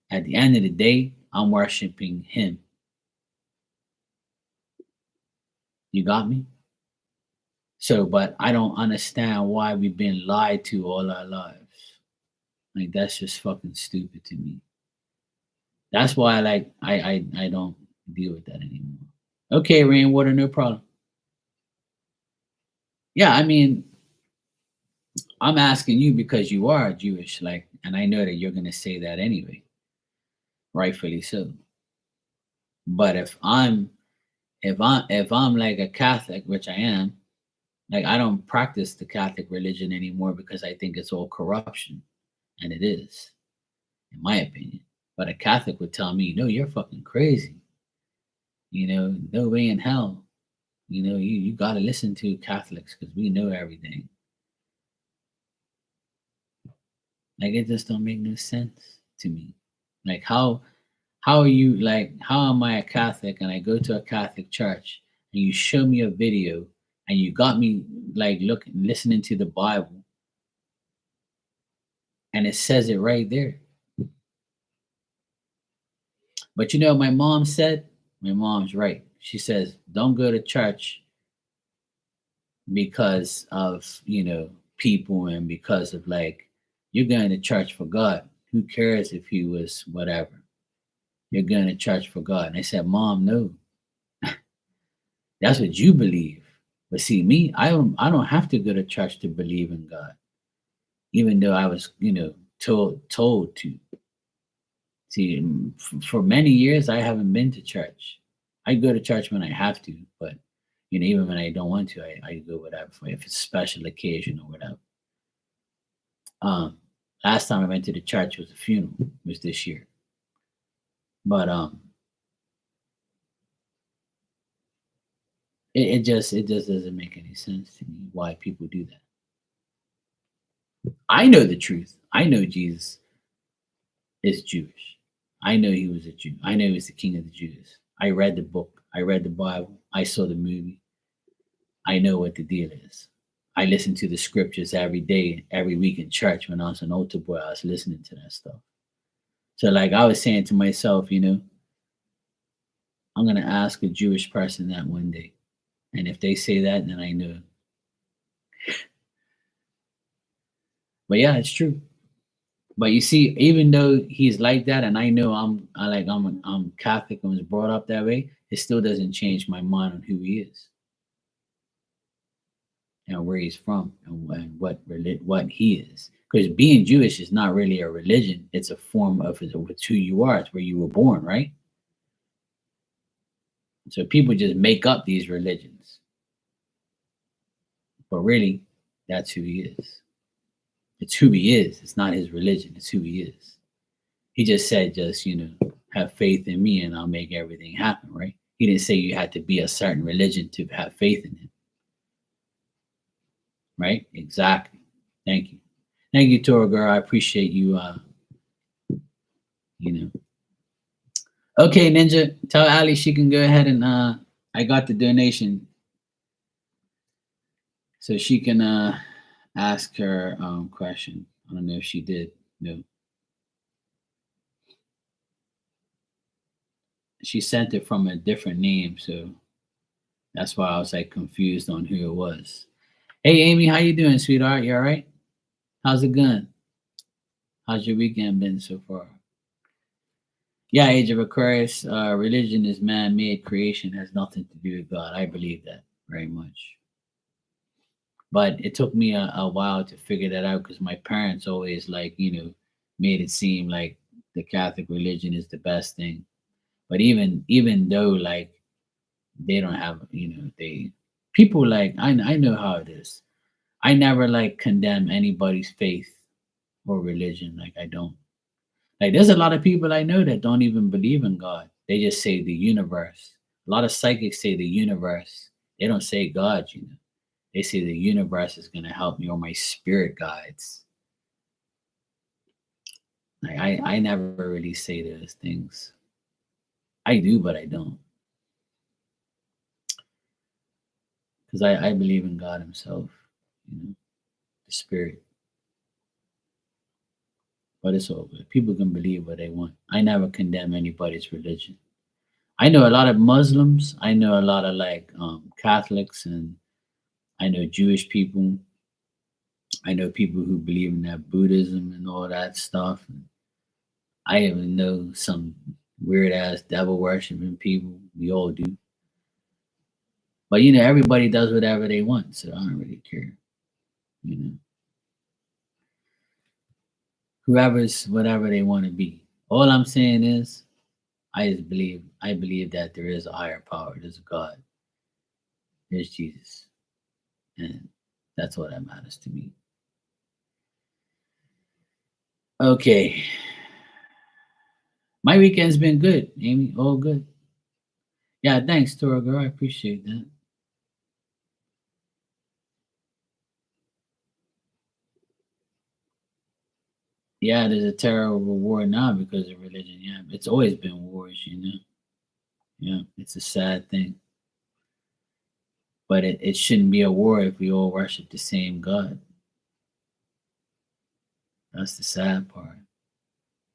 A: at the end of the day, I'm worshiping him. You got me? So, but I don't understand why we've been lied to all our lives. Like, that's just fucking stupid to me. That's why, like, I don't deal with that anymore. Okay, Rainwater, no problem. Yeah, I mean, I'm asking you because you are Jewish, like, and I know that you're gonna say that anyway, rightfully so. But if I'm like a Catholic, which I am, like, I don't practice the Catholic religion anymore because I think it's all corruption, and it is, in my opinion. But a Catholic would tell me, "No, you're fucking crazy. No way in hell. You got to listen to Catholics because we know everything." Like, it just don't make no sense to me. Like, how are you, like, how am I a Catholic and I go to a Catholic church and you show me a video and you got me like listening to the Bible, and it says it right there. But my mom said, my mom's right. She says, don't go to church because of, people, and because of, like, you're going to church for God. Who cares if he was whatever? You're going to church for God. And I said, Mom, no, that's what you believe. But see, me, I don't have to go to church to believe in God, even though I was, told to. See, for many years, I haven't been to church. I go to church when I have to, but even when I don't want to, I go whatever if it's a special occasion or whatever. Um, Last time I went to the church was a funeral, was this year. But it just doesn't make any sense to me why people do that. I know the truth. I know Jesus is Jewish. I know he was a Jew. I know he was the king of the Jews. I read the book. I read the Bible. I saw the movie. I know what the deal is. I listen to the scriptures every day, every week in church. When I was an altar boy, I was listening to that stuff. So, like, I was saying to myself, I'm gonna ask a Jewish person that one day. And if they say that, then I know. But yeah, it's true. But you see, even though he's like that, and I know I'm Catholic and was brought up that way, it still doesn't change my mind on who he is and where he's from, and what he is. Because being Jewish is not really a religion; it's a form of it's who you are. It's where you were born, right? So people just make up these religions, but really, that's who he is. It's who he is. It's not his religion. It's who he is. He just said, just have faith in me, and I'll make everything happen, right? He didn't say you had to be a certain religion to have faith in him, right? Exactly. Thank you. Thank you, Tora girl. I appreciate you. You know. Okay, Ninja. Tell Ali she can go ahead and I got the donation, so she can ask her question. I don't know if she did. No. She sent it from a different name, so that's why I was like confused on who it was. Hey Amy, how you doing, sweetheart? You all right? How's it going? How's your weekend been so far? Yeah, Age of Aquarius. Religion is man-made creation, has nothing to do with God. I believe that very much. But it took me a while to figure that out because my parents always like, made it seem like the Catholic religion is the best thing. But even though like they don't have, they people like I know how it is. I never like condemn anybody's faith or religion. Like I don't. Like there's a lot of people I know that don't even believe in God. They just say the universe. A lot of psychics say the universe. They don't say God. They say the universe is gonna help me or my spirit guides. Like I never really say those things. I do, but I don't. Because I believe in God Himself, the spirit. But it's all good. People can believe what they want. I never condemn anybody's religion. I know a lot of Muslims. I know a lot of like Catholics, and I know Jewish people. I know people who believe in that Buddhism and all that stuff. I even know some weird ass devil worshiping people. We all do. But everybody does whatever they want, so I don't really care. You know, whoever's whatever they want to be. All I'm saying is, I believe that there is a higher power. There's a God. There's Jesus, and that's all that matters to me. Okay, my weekend's been good, Amy. All good. Yeah, thanks, Tora girl. I appreciate that. Yeah, there's a terrible war now because of religion. Yeah, it's always been wars. Yeah, it's a sad thing. But it shouldn't be a war if we all worship the same God. That's the sad part.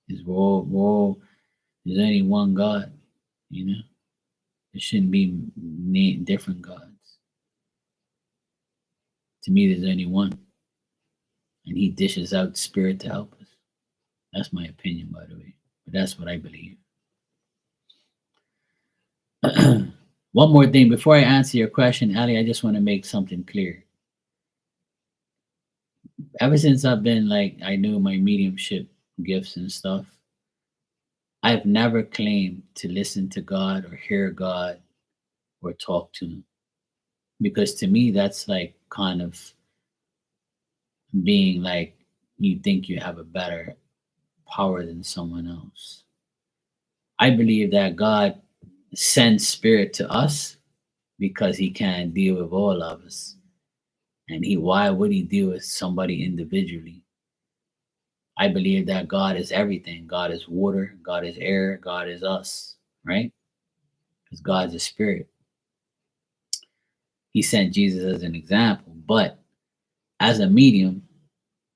A: Is there's only one God, you know? There shouldn't be different gods. To me, there's only one. And He dishes out the Spirit to help us. That's my opinion, by the way. But that's what I believe. One more thing before I answer your question, Ali, I just want to make something clear. Ever since I've been like, I knew my mediumship gifts and stuff, I've never claimed to listen to God or hear God or talk to Him. Because to me, that's like kind of being like you think you have a better power than someone else. I believe that God sends spirit to us because He can't deal with all of us. And why would He deal with somebody individually? I believe that God is everything. God is water, God is air, God is us, right? Because God's a spirit. He sent Jesus as an example. But as a medium,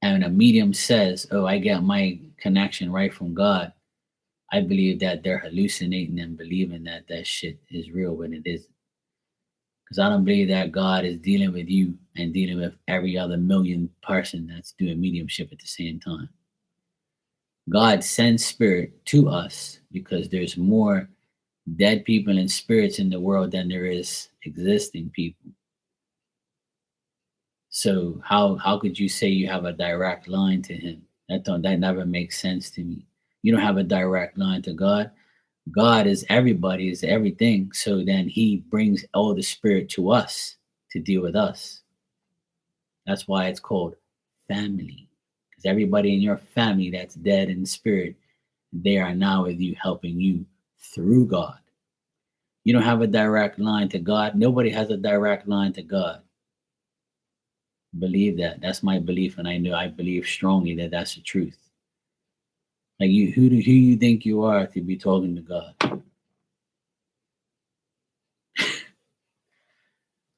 A: and a medium says, "Oh, I get my connection right from God," I believe that they're hallucinating and believing that that shit is real when it isn't. Because I don't believe that God is dealing with you and dealing with every other million person that's doing mediumship at the same time. God sends spirit to us because there's more dead people and spirits in the world than there is existing people. So how could you say you have a direct line to Him? That never makes sense to me. You don't have a direct line to God. God is everybody, is everything. So then He brings all the spirit to us to deal with us. That's why it's called family. Because everybody in your family that's dead in spirit, they are now with you, helping you through God. You don't have a direct line to God. Nobody has a direct line to God. Believe that. That's my belief, and I believe strongly that that's the truth. Like who you think you are to be talking to God?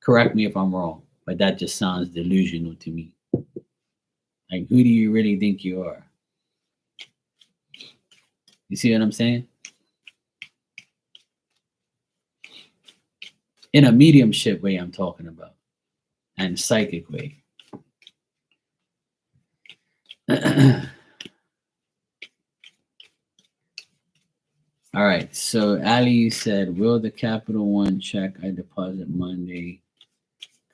A: Correct me if I'm wrong, but that just sounds delusional to me. Like, who do you really think you are? You see what I'm saying? In a mediumship way, I'm talking about, and psychic way. All right. So Ali said, "Will the Capital One check I deposit Monday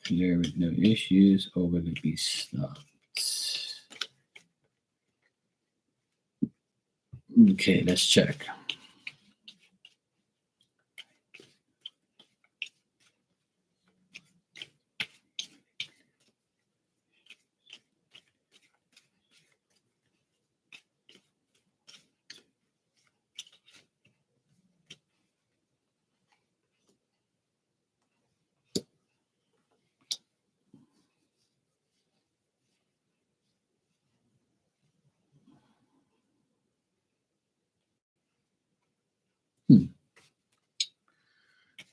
A: clear with no issues, or will it be stopped?" Okay, let's check.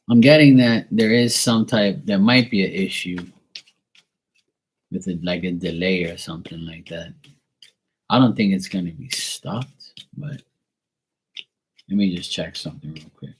A: I'm getting that there might be an issue with it, like a delay or something like that. I don't think it's going to be stopped, but let me just check something real quick.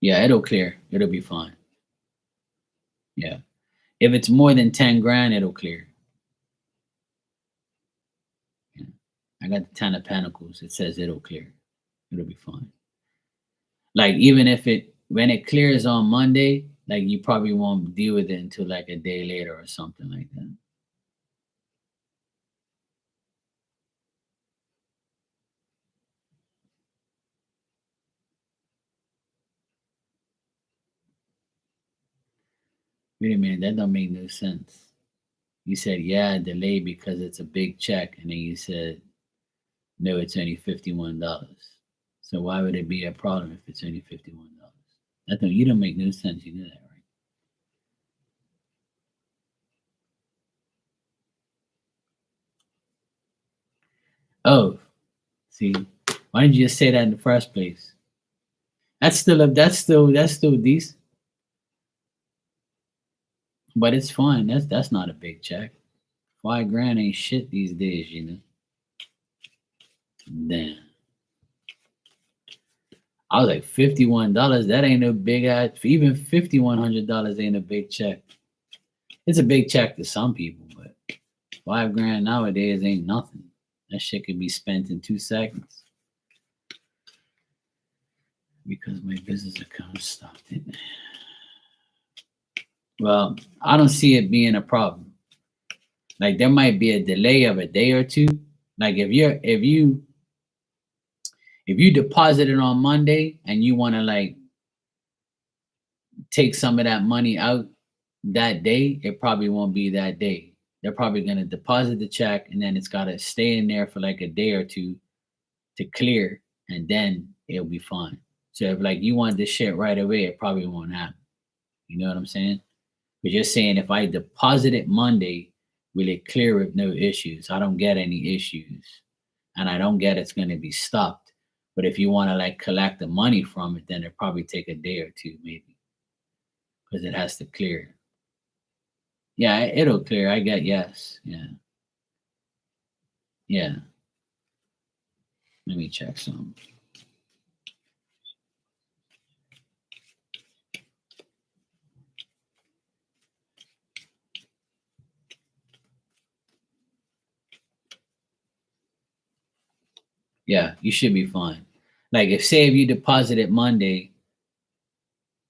A: Yeah, it'll clear. It'll be fine. Yeah. If it's more than 10 grand, it'll clear. Yeah. I got the 10 of Pentacles. It says it'll clear. It'll be fine. Like, even if when it clears on Monday, like, you probably won't deal with it until like a day later or something like that. Wait a minute, that don't make no sense. You said, yeah, delay because it's a big check, and then you said, no, it's only $51. So why would it be a problem if it's only $51? You don't make no sense. You know that, right? Oh, see, why didn't you just say that in the first place? That's still decent, but it's fine. That's not a big check. 5 grand ain't shit these days, you know. Damn. I was like, $51. That ain't no big ass. Even $5,100 ain't a big check. It's a big check to some people, but 5 grand nowadays ain't nothing. That shit could be spent in 2 seconds. Because my business account stopped it. Well, I don't see it being a problem. Like, there might be a delay of a day or two. Like, if you deposit it on Monday and you want to like take some of that money out that day, it probably won't be that day. They're probably going to deposit the check, and then it's got to stay in there for like a day or two to clear, and then it'll be fine. So if like you want this shit right away, it probably won't happen. You know what I'm saying? But you're saying if I deposit it Monday, will it clear with no issues? I don't get any issues, and I don't get it's going to be stopped. But if you want to like collect the money from it, then it probably take a day or two maybe, because it has to clear. Yeah, it'll clear. I get yes. Yeah. Yeah. Let me check some. Yeah, you should be fine. Like, if you deposit it Monday,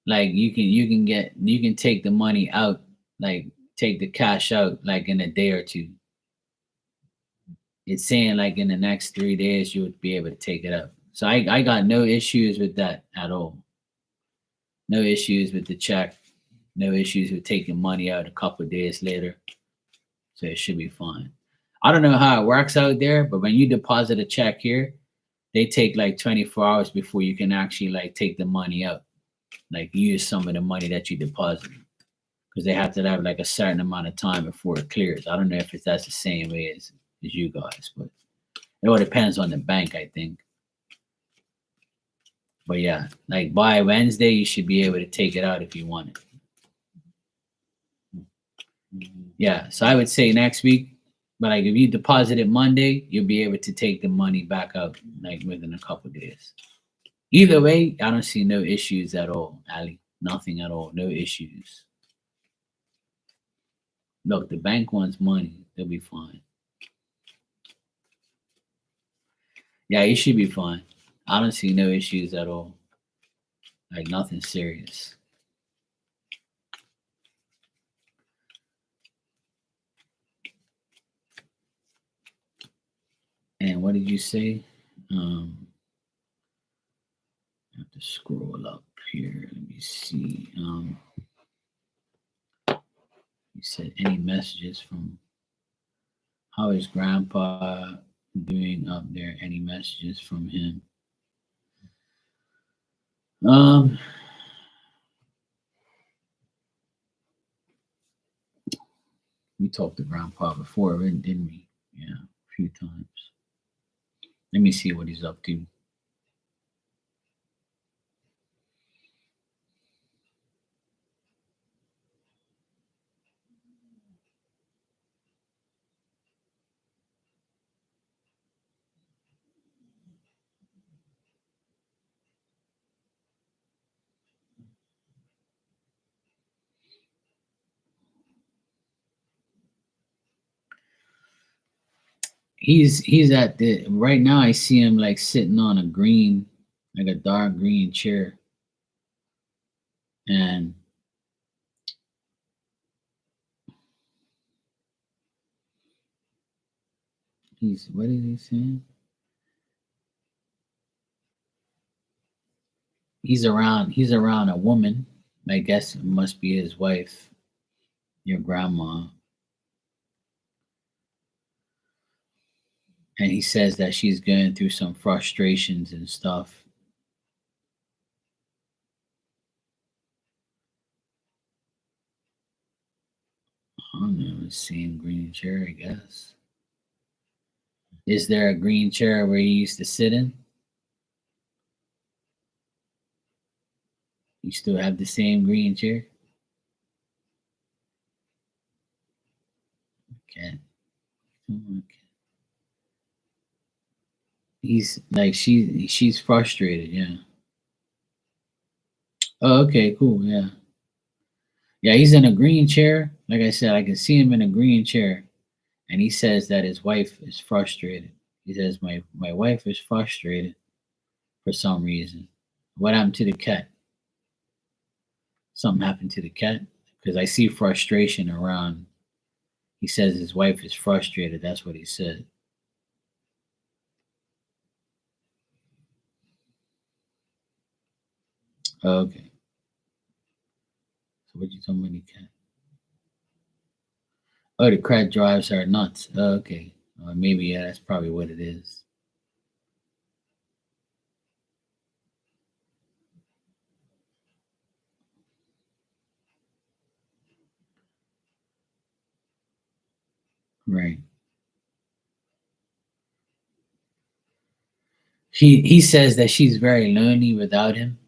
A: like you can take the money out, like take the cash out like in a day or two. It's saying like in the next 3 days you would be able to take it out. So I got no issues with that at all. No issues with the check. No issues with taking money out a couple of days later. So it should be fine. I don't know how it works out there, but when you deposit a check here, they take like 24 hours before you can actually like take the money out, like use some of the money that you deposited, because they have to have like a certain amount of time before it clears. I don't know if that's the same way as you guys, but it all depends on the bank, I think. But yeah, like by Wednesday, you should be able to take it out if you want it. Yeah, so I would say next week. But like if you deposit it Monday, you'll be able to take the money back out like within a couple days. Either way, I don't see no issues at all, Ali. Nothing at all. No issues. Look, the bank wants money. They'll be fine. Yeah, you should be fine. I don't see no issues at all. Like nothing serious. And what did you say? I have to scroll up here. Let me see. You said any messages from how is Grandpa doing up there? Any messages from him? Um, we talked to Grandpa before, didn't we? Yeah, a few times. Let me see what he's up to. He's at the right now. I see him like sitting on a green, like a dark green chair, and he's what is he saying? He's around a woman. I guess it must be his wife, your grandma. And he says that she's going through some frustrations and stuff. I don't know, same green chair, I guess. Is there a green chair where he used to sit in? You still have the same green chair? Okay. Okay. He's like she's frustrated, yeah. Oh, okay, cool, yeah. Yeah, he's in a green chair. Like I said, I can see him in a green chair. And he says that his wife is frustrated. He says, my wife is frustrated for some reason. What happened to the cat? Something happened to the cat? Because I see frustration around. He says his wife is frustrated. That's what he said. Oh, okay. So what you talking about the cat? Oh, the cat drives her nuts. Oh, okay. Maybe yeah, that's probably what it is. Right. He says that she's very lonely without him,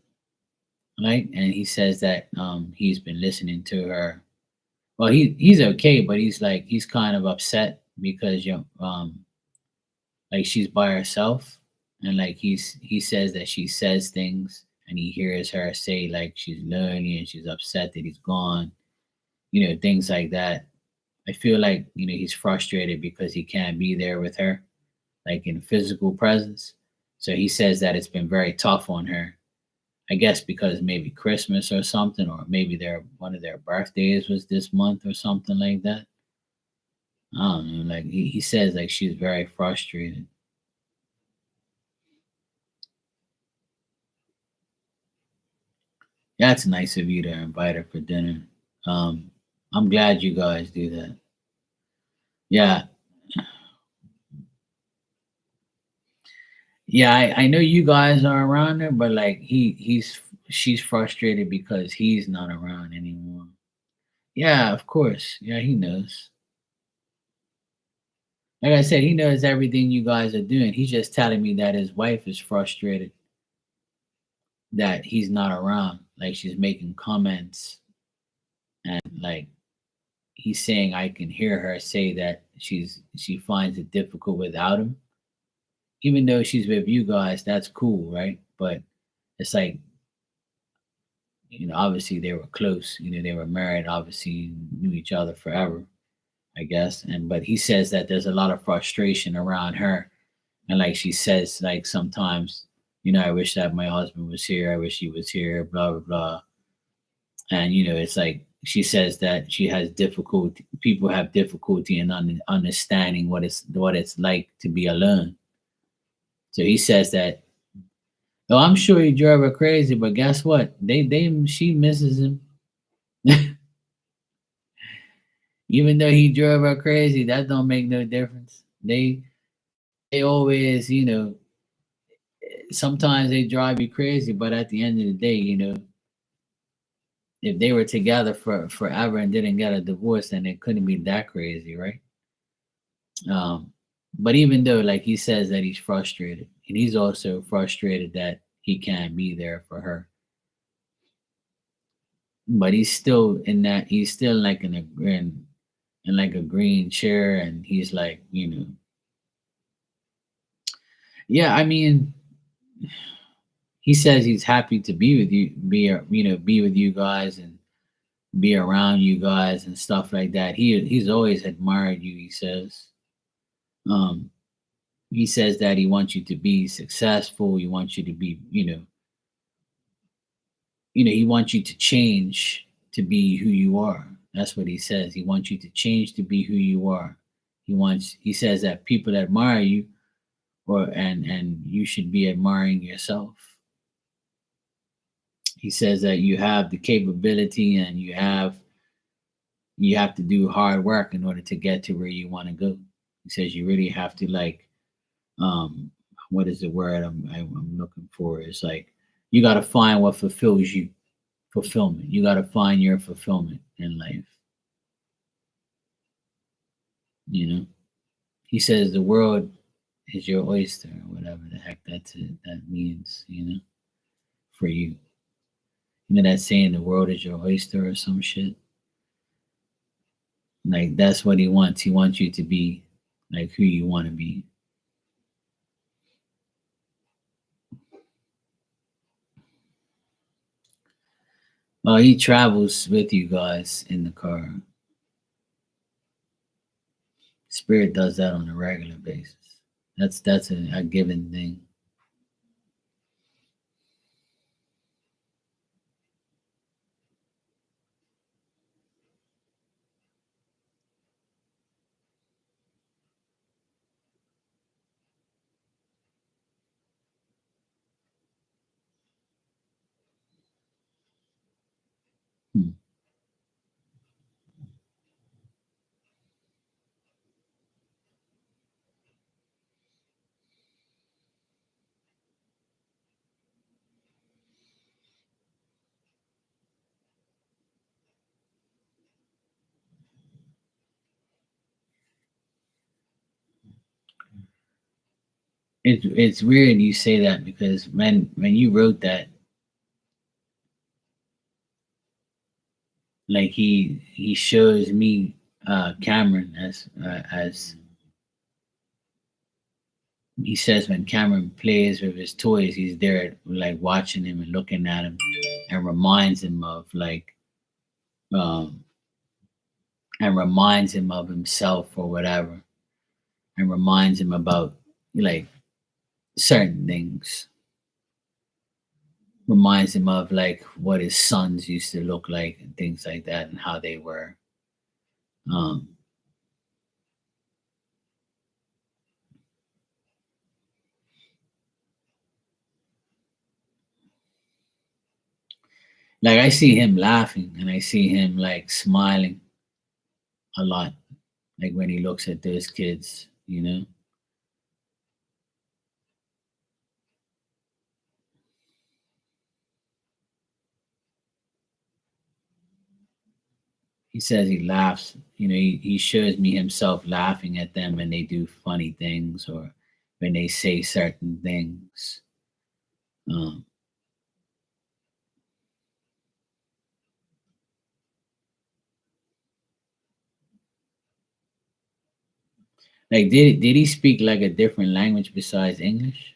A: right? And he says that he's been listening to her. Well, he's okay, but he's kind of upset because like she's by herself, and like he says that she says things, and he hears her say like she's lonely and she's upset that he's gone, things like that. I feel like he's frustrated because he can't be there with her, like in physical presence. So he says that it's been very tough on her. I guess because maybe Christmas or something, or maybe one of their birthdays was this month or something like that. I don't know. Like he says, like she's very frustrated. That's nice of you to invite her for dinner. Um, I'm glad you guys do that. Yeah, yeah. I know you guys are around her, but like she's frustrated because he's not around anymore. Yeah, of course. Yeah, he knows. Like I said, he knows everything you guys are doing. He's just telling me that his wife is frustrated. that he's not around. Like she's making comments and like he's saying I can hear her say that she finds it difficult without him. Even though she's with you guys, that's cool, right? But it's like, obviously they were close, they were married, obviously knew each other forever, I guess. And but he says that there's a lot of frustration around her. And like she says, like sometimes, I wish that my husband was here, I wish he was here, blah blah blah. And it's like she says that she has difficulty people have difficulty in understanding what it's like to be alone. So he says that, oh, I'm sure he drove her crazy, but guess what, she misses him. Even though he drove her crazy, that don't make no difference. They always, sometimes they drive you crazy, but at the end of the day, if they were together for forever and didn't get a divorce, then it couldn't be that crazy, right? Um, but even though, like he says that he's frustrated, and he's also frustrated that he can't be there for her, but he's still like in like a green chair, and he's like, yeah, I mean, he says he's happy to be with you, be with you guys and be around you guys and stuff like that. He's always admired you. Um, he says that he wants you to be successful. He wants you to be, he wants you to change to be who you are. That's what he says. He wants you to change to be who you are. He says that people admire you, and you should be admiring yourself. He says that you have the capability, and you have to do hard work in order to get to where you want to go. He says you really have to, like, um what is the word I'm looking for? It's like you got to find what fulfills you. Fulfillment. You got to find your fulfillment in life. You know. He says the world is your oyster, or whatever the heck that means. For you. You know that saying, the world is your oyster or some shit. Like that's what he wants. He wants you to be like who you want to be. Well, he travels with you guys in the car. Spirit does that on a regular basis. That's a given thing. Hmm. It's weird you say that, because when you wrote that, like he shows me Cameron as he says, when Cameron plays with his toys, he's there like watching him and looking at him, and reminds him of like um and reminds him of himself or whatever, and reminds him about like certain things, reminds him of like what his sons used to look like and things like that, and how they were. um like I see him laughing, and I see him like smiling a lot, like when he looks at those kids. He says he laughs. He shows me himself laughing at them when they do funny things, or when they say certain things. Um, Like, did he speak like a different language besides English?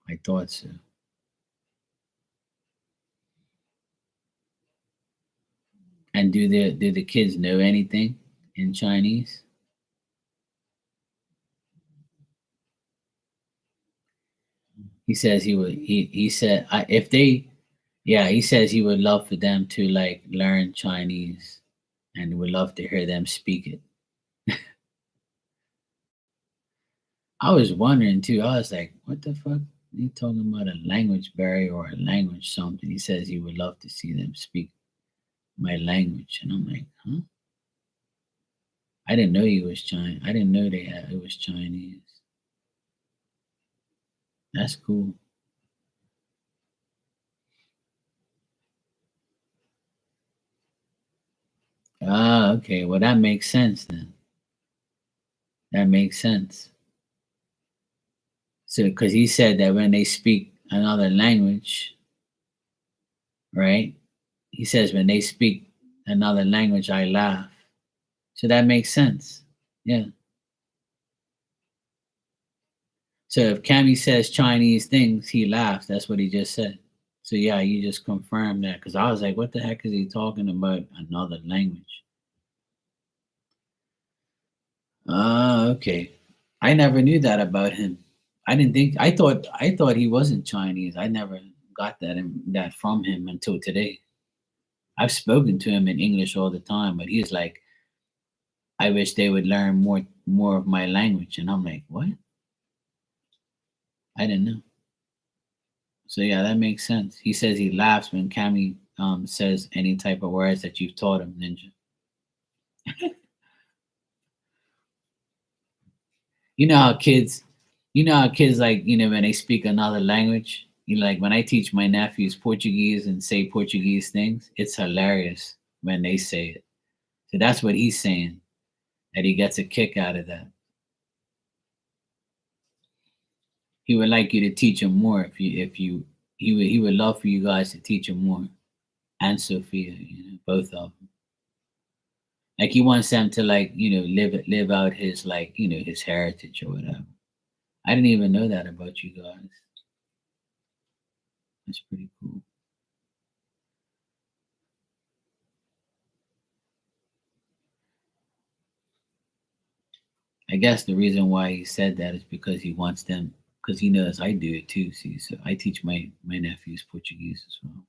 A: I thought so. And do the kids know anything in Chinese? He says he said if they yeah, he says he would love for them to like learn Chinese and would love to hear them speak it. I was wondering too. I was like, what the fuck? He talking about a language barrier or a language something. He says he would love to see them speak my language. And I'm like, huh? I didn't know he was Chinese. I didn't know it was Chinese. That's cool. Ah, okay. Well, that makes sense then. That makes sense. So, because he said that when they speak another language, right? He says when they speak another language, I laugh. So that makes sense. Yeah. So if Cammy says Chinese things, he laughs. That's what he just said. So yeah, you just confirmed that because I was like, what the heck is he talking about? Another language. Ah, okay. I never knew that about him. I thought he wasn't Chinese. I never got that from him until today. I've spoken to him in English all the time, but he's like, I wish they would learn more of my language. And I'm like, what? I didn't know. So yeah, that makes sense. He says he laughs when Cammy says any type of words that you've taught him, Ninja. You know how kids, like when they speak another language. Like when I teach my nephews Portuguese and say Portuguese things, it's hilarious when they say it. So that's what he's saying, that he gets a kick out of that. He would like you to teach him more if you he would love for you guys to teach him more. And Sophia, both of them. Like he wants them to like live out his like his heritage or whatever. I didn't even know that about you guys. That's pretty cool. I guess the reason why he said that is because he wants them, because he knows I do it too. See, so I teach my nephews Portuguese as well.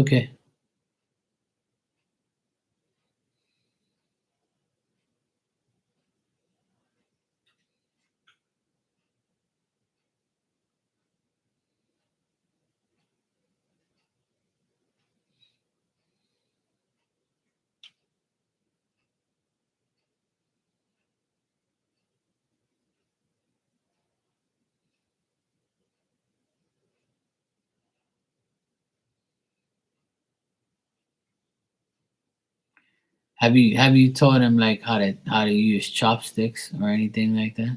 A: Okay. Have you taught him like how to use chopsticks or anything like that?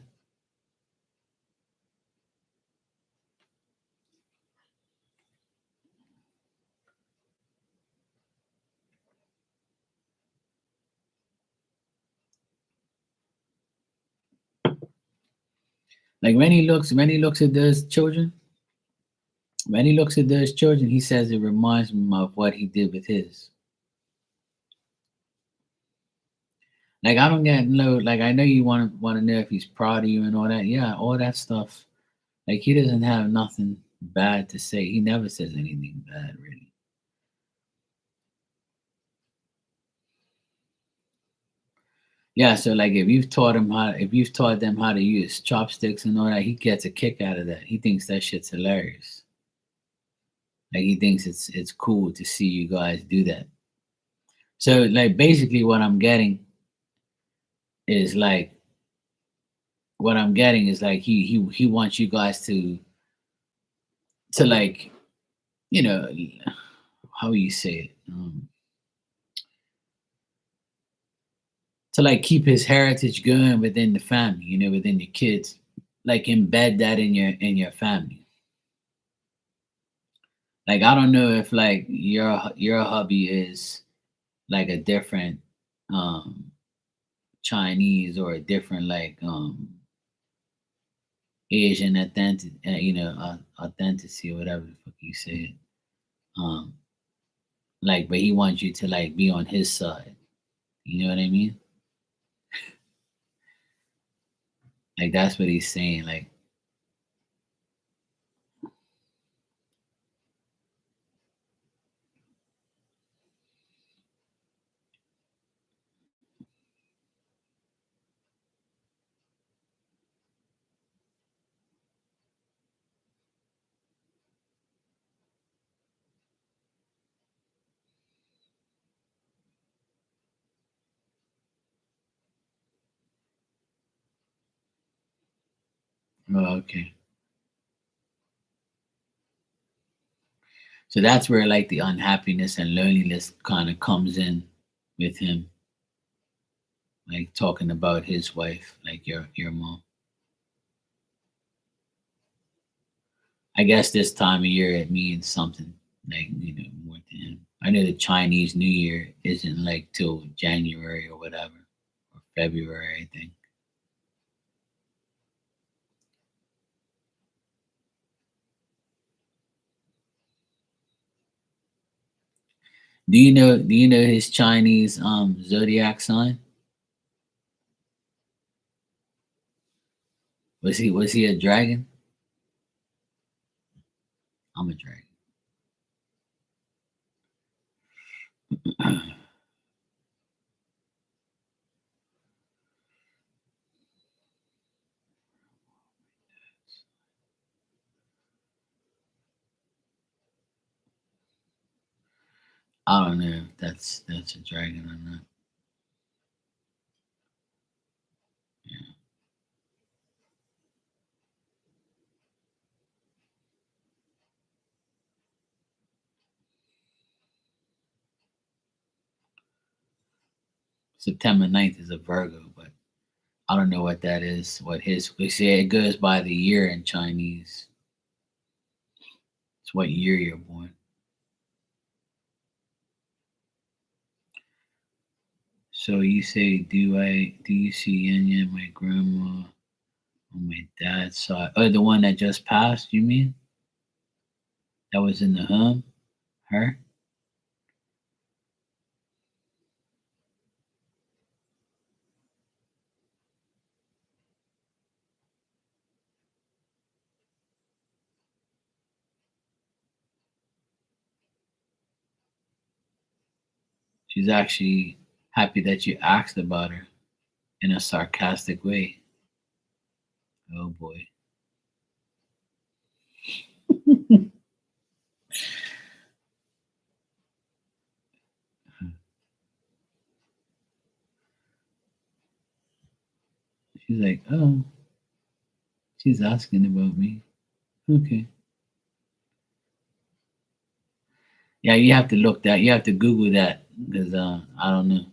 A: Like when he looks at those children, he says it reminds him of what he did with his. Like I don't get no like I know you want to know if he's proud of you and all that. Yeah, all that stuff. Like he doesn't have nothing bad to say. He never says anything bad really. Yeah, so like if you've taught them how to use chopsticks and all that, he gets a kick out of that. He thinks that shit's hilarious. Like he thinks it's cool to see you guys do that. So like basically is like what I'm getting is like he wants you guys to like, you know, how do you say it? to like keep his heritage going within the family, within the kids, like embed that in your family. Like I don't know if like your hubby is like a different um Chinese or a different like Asian authentic, authenticity or whatever the fuck you said. Um, like, but he wants you to like be on his side. You know what I mean? Like that's what he's saying. Like, oh, okay. So that's where like the unhappiness and loneliness kind of comes in with him, like talking about his wife, like your mom. I guess this time of year it means something like more to him. I know the Chinese New Year isn't like till January or whatever, or February, I think. Do you know his Chinese zodiac sign? Was he a dragon? I'm a dragon. I don't know if that's a dragon or not. Yeah. September 9th is a Virgo, but I don't know what that is. What his we say it goes by the year in Chinese. It's what year you're born. So you say, do you see Enya, my grandma on my dad's side? Oh, the one that just passed, you mean? That was in the home? Her? She's actually happy that you asked about her in a sarcastic way. Oh boy. She's like, oh, she's asking about me. Okay. Yeah, you have to look that. You have to Google that because I don't know.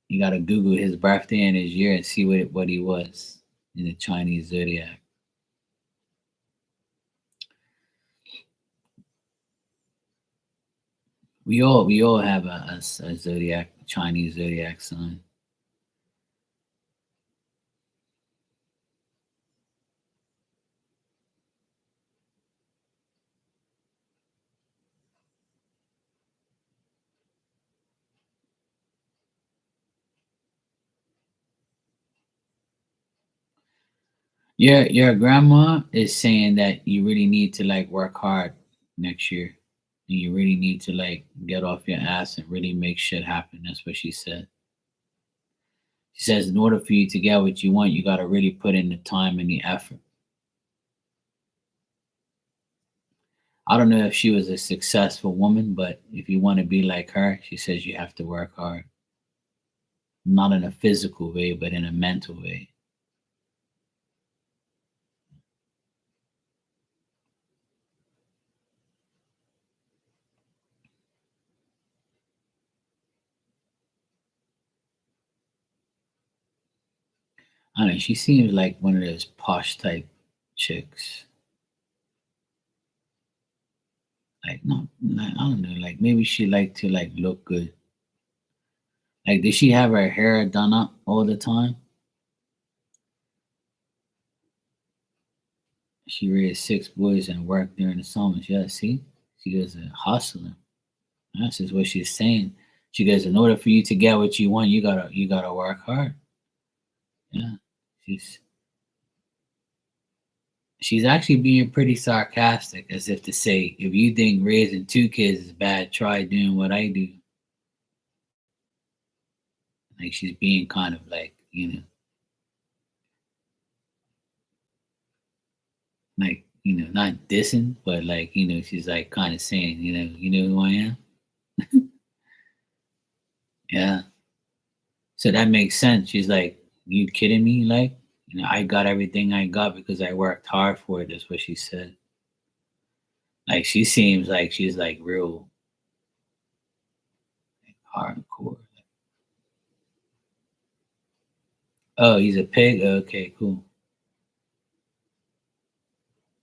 A: You got to Google his birthday and his year and see what he was in the Chinese zodiac. We all have a zodiac Chinese zodiac sign. Your grandma is saying that you really need to like work hard next year, and you really need to like get off your ass and really make shit happen. That's what she said. She says in order for you to get what you want, you got to really put in the time and the effort. I don't know if she was a successful woman, but if you want to be like her, she says you have to work hard, not in a physical way, but in a mental way. I don't know. She seems like one of those posh type chicks. Like no, like, I don't know. Like maybe she like to like look good. Like did she have her hair done up all the time? She raised six boys and worked during the summers. Yeah, see, she was a hustler. That's just what she's saying. She goes, in order for you to get what you want, you gotta work hard. Yeah, she's she's actually being pretty sarcastic, as if to say, if you think raising two kids is bad, try doing what I do. Like she's being kind of like, not dissing, but like, she's like kind of saying, you know who I am? Yeah. So that makes sense. She's like, you kidding me? Like, I got everything I got because I worked hard for it. That's what she said. Like she seems like she's like real hardcore. Oh, he's a pig? Okay, cool.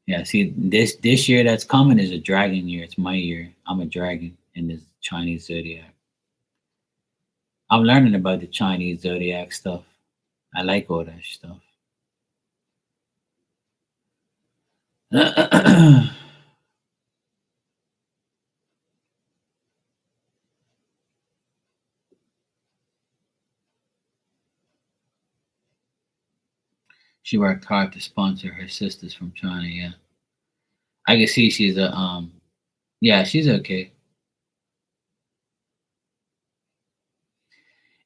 A: Yeah, see, this year that's coming is a dragon year. It's my year. I'm a dragon in this Chinese zodiac. I'm learning about the Chinese zodiac stuff. I like all that stuff. She worked hard to sponsor her sisters from China. Yeah, I can see she's a yeah, she's okay.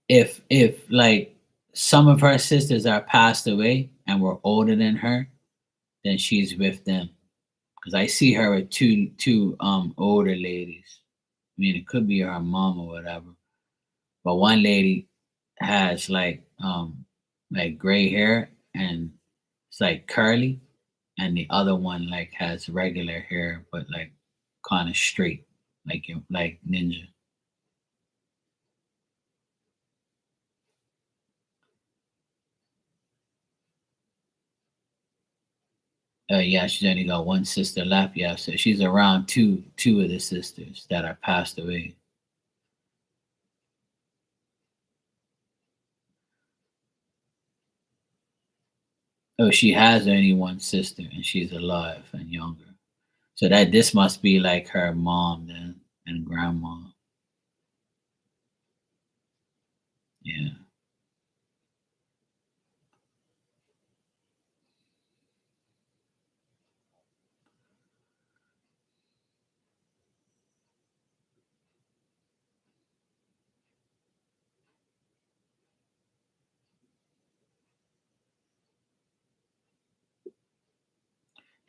A: If like some of her sisters are passed away and were older than her, then she's with them. Because I see her with two older ladies. I mean, it could be her mom or whatever. But one lady has like gray hair and it's like curly, and the other one like has regular hair but like kind of straight, like ninja. Yeah, she's only got one sister left. Yeah, so she's around two of the sisters that are passed away. Oh, she has only one sister and she's alive and younger. So that this must be like her mom then and grandma. Yeah.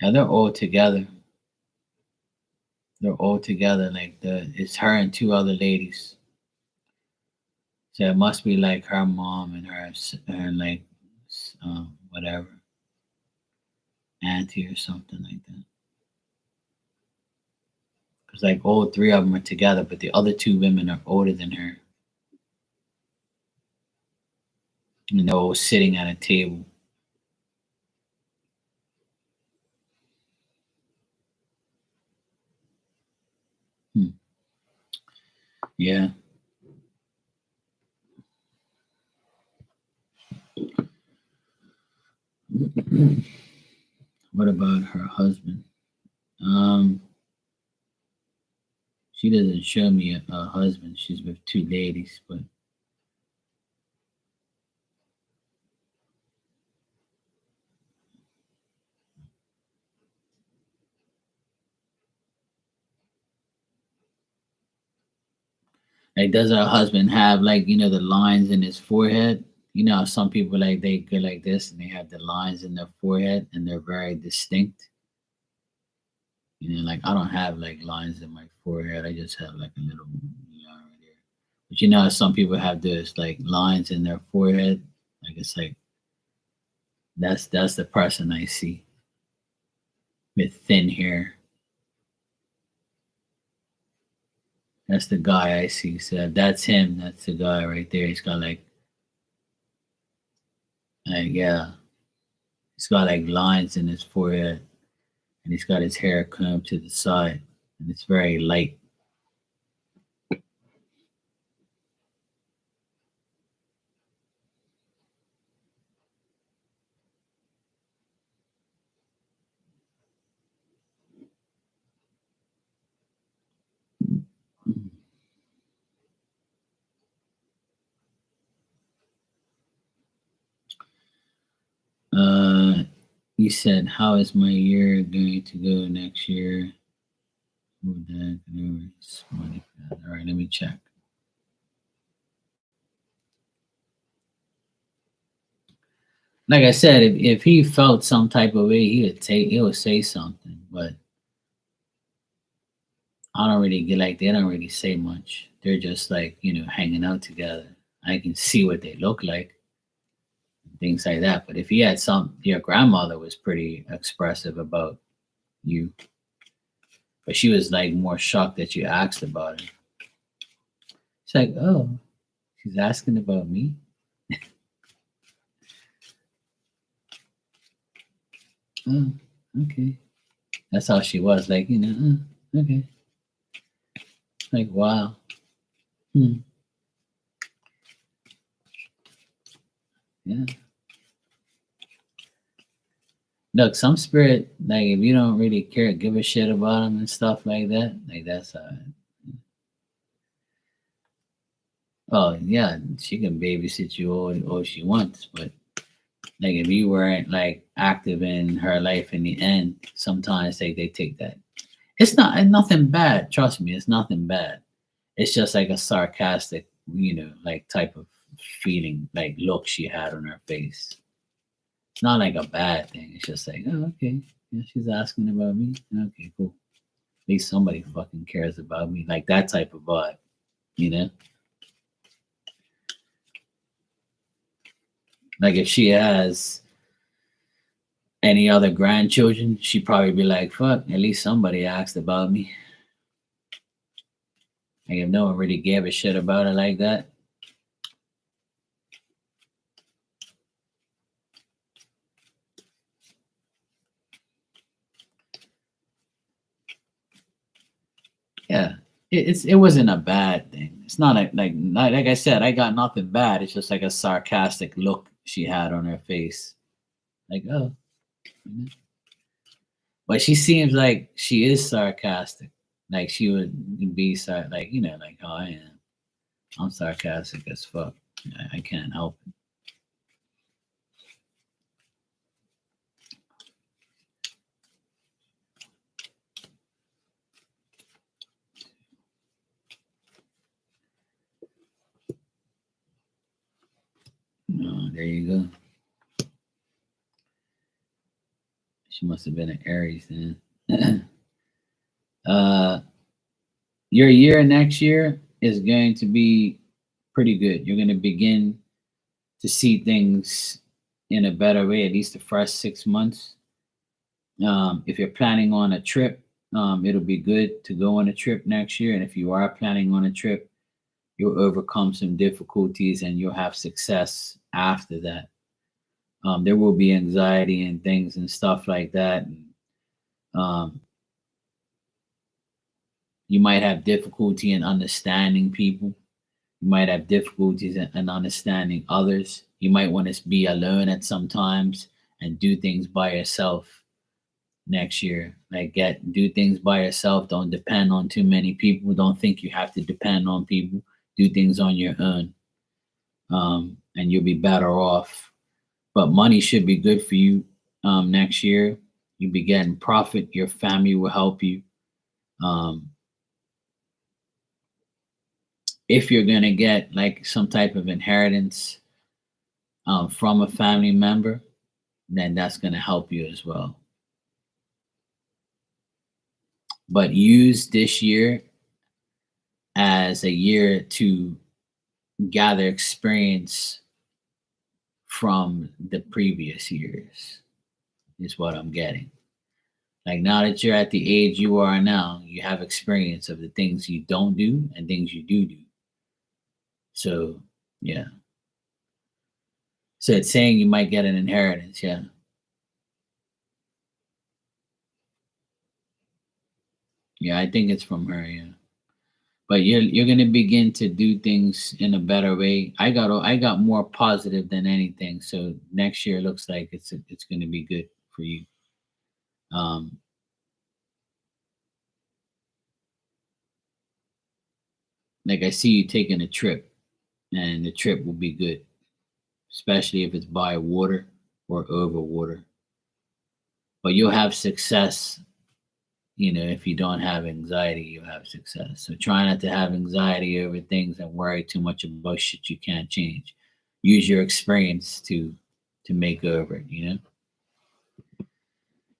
A: Yeah, they're all together. They're all together. Like it's her and two other ladies. So it must be like her mom and her like whatever auntie or something like that. Because like all three of them are together, but the other two women are older than her, and they're all sitting at a table. Hmm. Yeah. What about her husband? Um, she doesn't show me a husband. She's with two ladies, but like, does her husband have like the lines in his forehead? You know, how some people like they go like this and they have the lines in their forehead and they're very distinct. Like I don't have like lines in my forehead. I just have like a little line right there. But how some people have this like lines in their forehead. Like it's like that's the person I see with thin hair. That's the guy I see. So that's him. That's the guy right there. He's got like Like, yeah, he's got like lines in his forehead, and he's got his hair combed to the side, and it's very light. Uh, you said, "How is my year going to go next year?" Would that money? All right, let me check. Like I said, if he felt some type of way, he would say something. But I don't really get like they don't really say much. They're just like hanging out together. I can see what they look like, things like that. But if he had your grandmother was pretty expressive about you, but she was like more shocked that you asked about it. She's like, oh, she's asking about me. Oh, okay. That's how she was. Like okay. Like wow. Hmm. Yeah. Look, some spirit, like if you don't really care, give a shit about them and stuff like that, like that's oh yeah, she can babysit you all she wants, but like if you weren't like active in her life in the end, sometimes they take that. It's nothing bad. Trust me, it's nothing bad. It's just like a sarcastic, like type of feeling, like look she had on her face. It's not like a bad thing. It's just like, oh, okay, yeah, she's asking about me. Okay, cool. At least somebody fucking cares about me. Like that type of vibe, you know? Like if she has any other grandchildren, she'd probably be like, fuck, at least somebody asked about me. Like if no one really gave a shit about her like that. Yeah. It wasn't a bad thing. It's not like I said, I got nothing bad. It's just like a sarcastic look she had on her face. Like, oh. You know? But she seems like she is sarcastic. Like she would be like like how I am. I'm sarcastic as fuck. I can't help it. No, there you go. She must have been an Aries then. uh, your year next year is going to be pretty good. You're going to begin to see things in a better way, at least the first 6 months. If you're planning on a trip, it'll be good to go on a trip next year. And if you are planning on a trip, you'll overcome some difficulties and you'll have success after that. There will be anxiety and things and stuff like that. Um, you might have difficulty in understanding people. You might have difficulties in understanding others. You might want to be alone at some times and do things by yourself next year. Like do things by yourself. Don't depend on too many people. Don't think you have to depend on people. Do things on your own, and you'll be better off. But money should be good for you next year. You'll be getting profit. Your family will help you. Um, if you're gonna get like some type of inheritance from a family member, then that's gonna help you as well. But use this year as a year to gather experience from the previous years, is what I'm getting. Like now that you're at the age you are now, you have experience of the things you don't do and things you do do. So, yeah. So it's saying you might get an inheritance. Yeah. Yeah, I think it's from her. Yeah. But you're gonna begin to do things in a better way. I got more positive than anything. So next year looks like it's gonna be good for you. Um, like I see you taking a trip, and the trip will be good, especially if it's by water or over water. But you'll have success. If you don't have anxiety, you'll have success. So try not to have anxiety over things and worry too much about shit you can't change. Use your experience to make over it.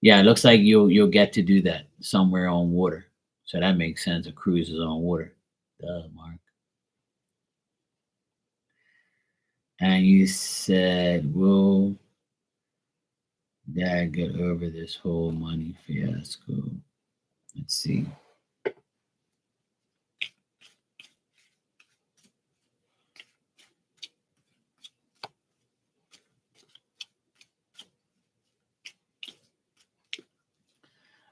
A: Yeah, it looks like you'll get to do that somewhere on water. So that makes sense. A cruise is on water. Duh, Mark. And you said, will dad get over this whole money fiasco? Let's see.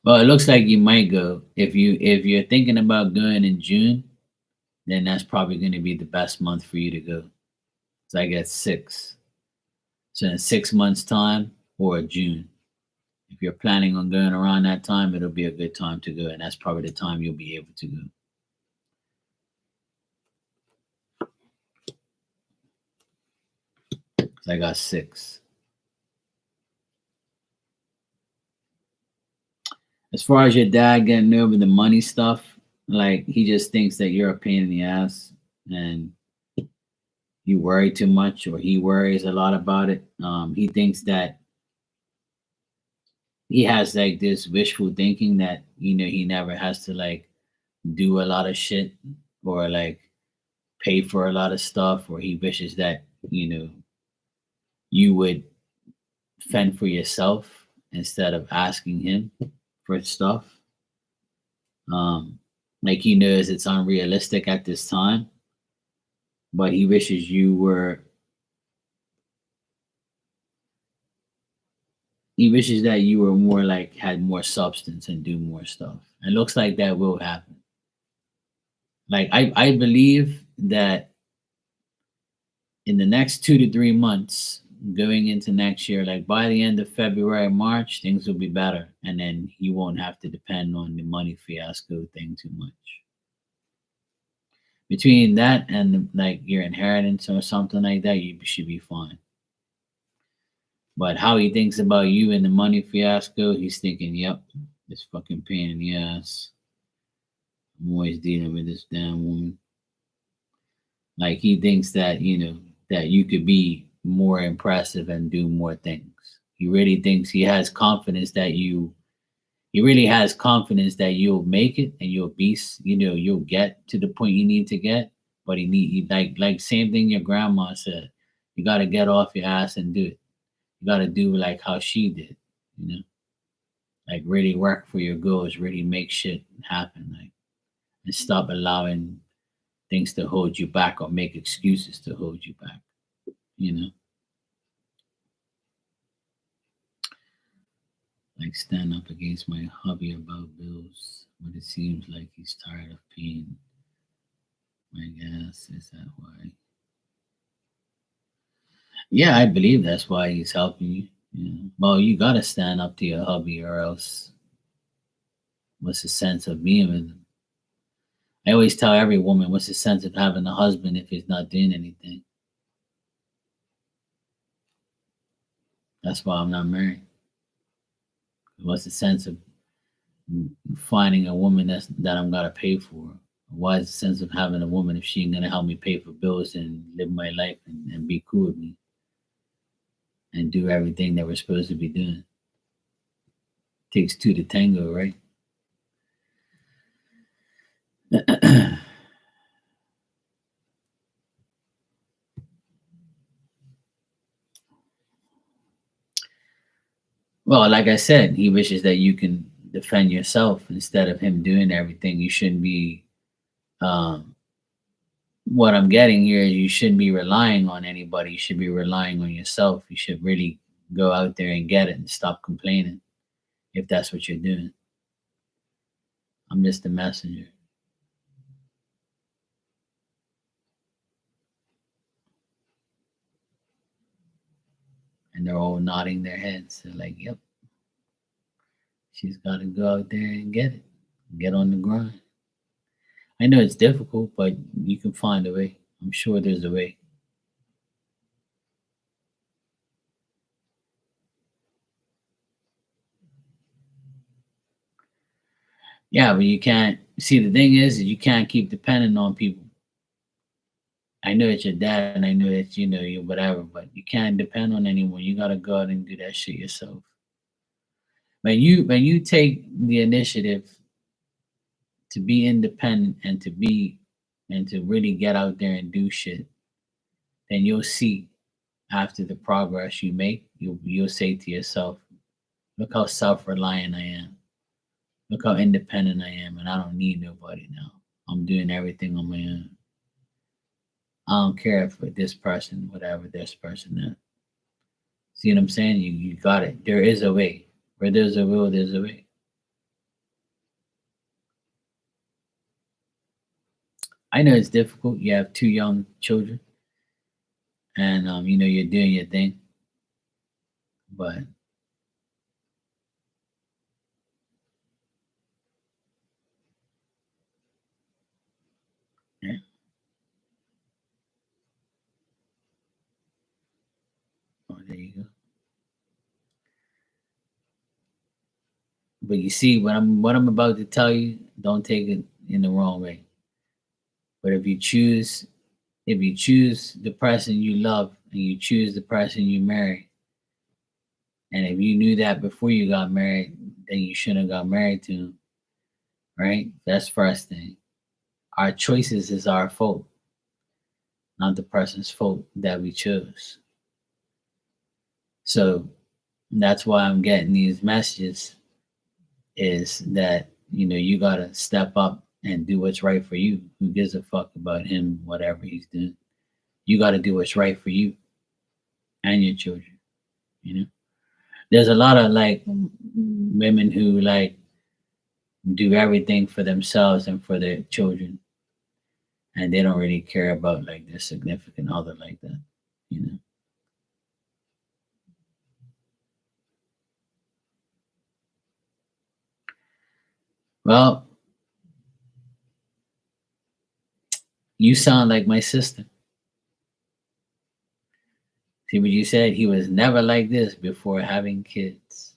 A: Well, it looks like you might go. If you're thinking about going in June, then that's probably going to be the best month for you to go. So I get 6. So in 6 months' time or June. If you're planning on going around that time, it'll be a good time to go, and that's probably the time you'll be able to go. So I got 6. As far as your dad getting over the money stuff, like he just thinks that you're a pain in the ass and you worry too much, or he worries a lot about it. He thinks that he has like this wishful thinking that he never has to like do a lot of shit or like pay for a lot of stuff, or he wishes that you would fend for yourself instead of asking him for stuff. Um, like he knows it's unrealistic at this time, but he wishes that you were more like had more substance and do more stuff. It looks like that will happen. Like I believe that in the next 2 to 3 months going into next year, like by the end of February, March, things will be better. And then you won't have to depend on the money fiasco thing too much. Between that and like your inheritance or something like that, you should be fine. But how he thinks about you and the money fiasco, he's thinking, yep, this fucking pain in the ass. I'm always dealing with this damn woman. Like he thinks that, that you could be more impressive and do more things. He really thinks he really has confidence that you'll make it and you'll get to the point you need to get. But like same thing your grandma said. You gotta get off your ass and do it. You gotta do like how she did, you know, like really work for your goals, really make shit happen, like and stop allowing things to hold you back or make excuses to hold you back, you know, like stand up against my hubby about bills, but it seems like he's tired of paying my gas. Is that why? Yeah, I believe that's why he's helping you. Well, you gotta stand up to your hubby, or else what's the sense of being with him? I always tell every woman, what's the sense of having a husband if he's not doing anything? That's why I'm not married. What's the sense of finding a woman that I'm gotta pay for? Why is the sense of having a woman if she ain't gonna help me pay for bills and live my life and be cool with me and do everything that we're supposed to be doing? Takes two to tango, right? Well, like I said, he wishes that you can defend yourself instead of him doing everything. You shouldn't be um, what I'm getting here is you shouldn't be relying on anybody. You should be relying on yourself. You should really go out there and get it and stop complaining if that's what you're doing. I'm just a messenger. And they're all nodding their heads. They're like, yep, she's got to go out there and get it, get on the grind. I know it's difficult, but you can find a way. I'm sure there's a way. Yeah, but you can't see the thing is you can't keep depending on people. I know it's your dad and I know that you know you whatever, but you can't depend on anyone. You gotta go out and do that shit yourself. When you take the initiative to be independent and to really get out there and do shit, then you'll see after the progress you make, you'll say to yourself, look how self reliant I am. Look how independent I am and I don't need nobody now. I'm doing everything on my own. I don't care for this person, whatever this person is. See what I'm saying? You got it. There is a way. Where there's a will, there's a way. I know it's difficult. You have two young children, and you know you're doing your thing, but yeah, oh, there you go. But you see, what I'm about to tell you, don't take it in the wrong way. But if you choose the person you love and you choose the person you marry, and if you knew that before you got married, then you shouldn't have got married to him, right? That's first thing. Our choices is our fault, not the person's fault that we chose. So that's why I'm getting these messages is that you gotta step up and do what's right for you. Who gives a fuck about him, whatever he's doing? You gotta do what's right for you and your children. You know, there's a lot of like women who like do everything for themselves and for their children, and they don't really care about like their significant other like that. You know, well, you sound like my sister. See what you said? He was never like this before having kids.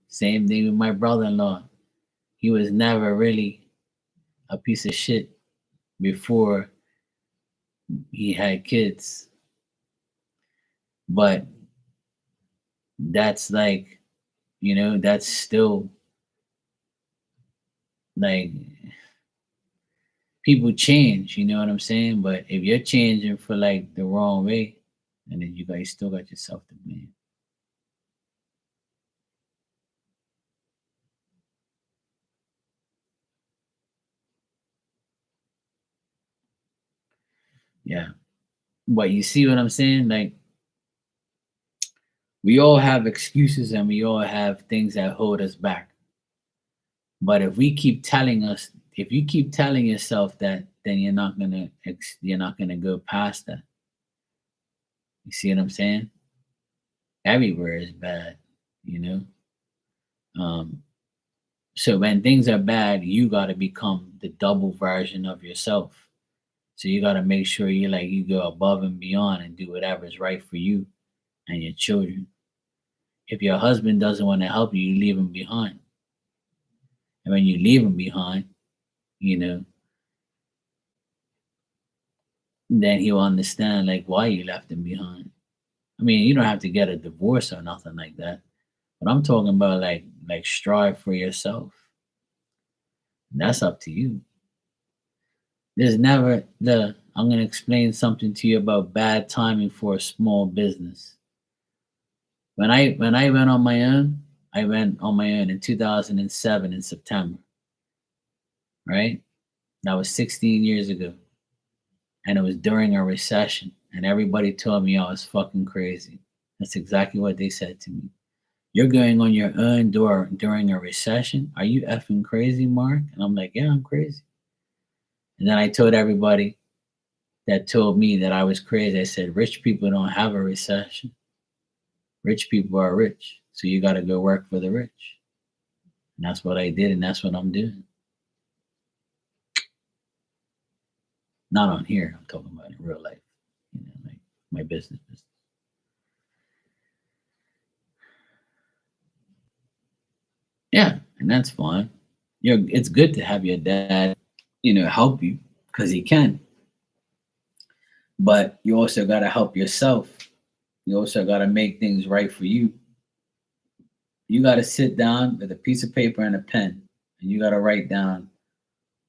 A: Same thing with my brother in law. He was never really a piece of shit before he had kids. But that's like, that's still like people change, you know what I'm saying? But if you're changing for like the wrong way, and then you guys still got yourself to blame. Yeah. But you see what I'm saying? Like we all have excuses and we all have things that hold us back. But if you keep telling yourself that, then you're not gonna go past that. You see what I'm saying? Everywhere is bad, you know. Um, so when things are bad, you gotta become the double version of yourself. So you gotta make sure you go above and beyond and do whatever's right for you and your children. If your husband doesn't want to help you, you leave him behind. And when you leave him behind, you know, then he'll understand like why you left him behind. I mean, you don't have to get a divorce or nothing like that. But I'm talking about like strive for yourself. That's up to you. There's never the I'm gonna explain something to you about bad timing for a small business. When I went on my own, I went on my own in 2007 in September. right? That was 16 years ago. And it was during a recession. And everybody told me I was fucking crazy. That's exactly what they said to me. You're going on your own during a recession? Are you effing crazy, Mark? And I'm like, yeah, I'm crazy. And then I told everybody that told me that I was crazy, I said, rich people don't have a recession. Rich people are rich. So you got to go work for the rich. And that's what I did. And that's what I'm doing. Not on here. I'm talking about in real life. Like my business. Yeah. And that's fine. It's good to have your dad, help you because he can. But you also got to help yourself. You also got to make things right for you. You got to sit down with a piece of paper and a pen, and you got to write down